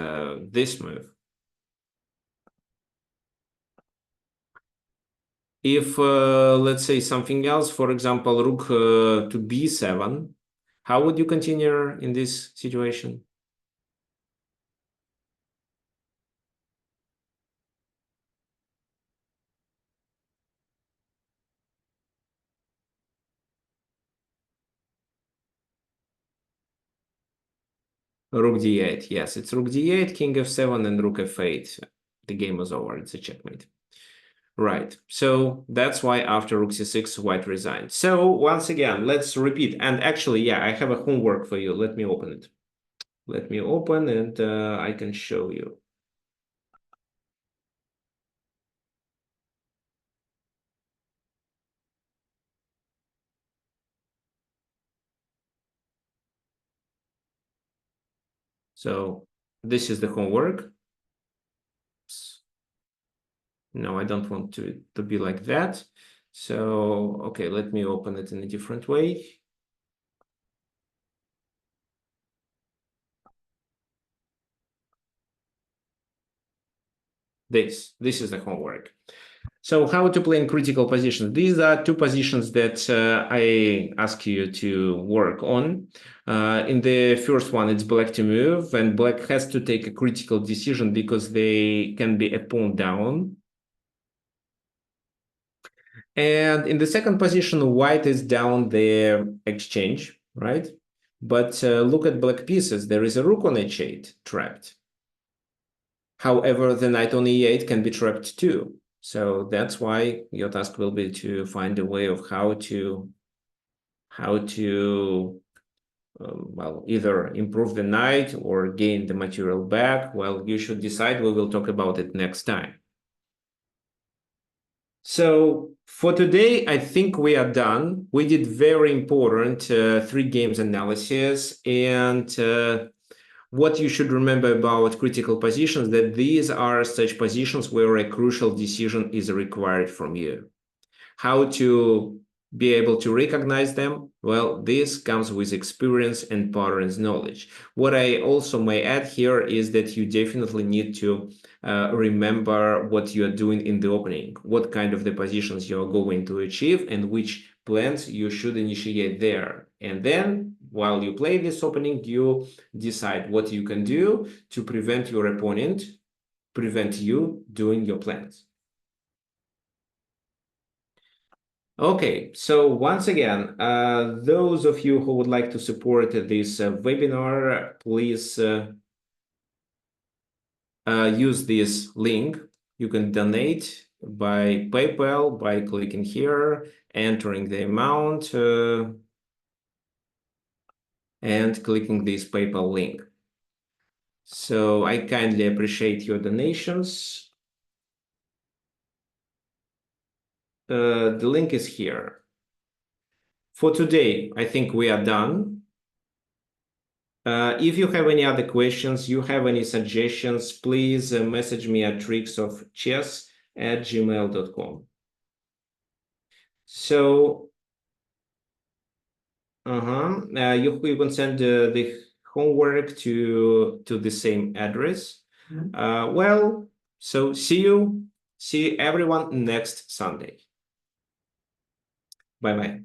this move. If, let's say, something else, for example, rook to b7, how would you continue in this situation? Rook d8, yes, it's rook d8, king f7, and rook f8. The game is over, it's a checkmate. Right, so that's why after rook c6, white resigned. So once again, let's repeat. And actually, yeah, I have a homework for you. Let me open it. Let me open and I can show you. So this is the homework. No, I don't want to be like that. So, okay, let me open it in a different way. This is the homework. So how to play in critical positions. These are two positions that I ask you to work on. In the first one, it's black to move, and black has to take a critical decision because they can be a pawn down. And in the second position, white is down the exchange, right? But look at black pieces. There is a rook on h8 trapped. However, the knight on e8 can be trapped too. So that's why your task will be to find a way of how to well, either improve the knight or gain the material back. Well, you should decide. We will talk about it next time. So for today, I think we are done. We did very important 3 games analysis, and what you should remember about critical positions, that these are such positions where a crucial decision is required from you. How to be able to recognize them? Well, this comes with experience and patterns knowledge. What I also may add here is that you definitely need to remember what you are doing in the opening, what kind of the positions you are going to achieve, and which plans you should initiate there. And then, while you play this opening, you decide what you can do to prevent your opponent, prevent you doing your plans. Okay, so once again, those of you who would like to support this webinar, please use this link. You can donate by PayPal by clicking here, entering the amount, and clicking this PayPal link. So I kindly appreciate your donations. The link is here. For today, I think we are done. If you have any other questions, you have any suggestions, please message me at tricksofchess@gmail.com. So, you can send the homework to the same address. Well, so see everyone next Sunday. Bye-bye.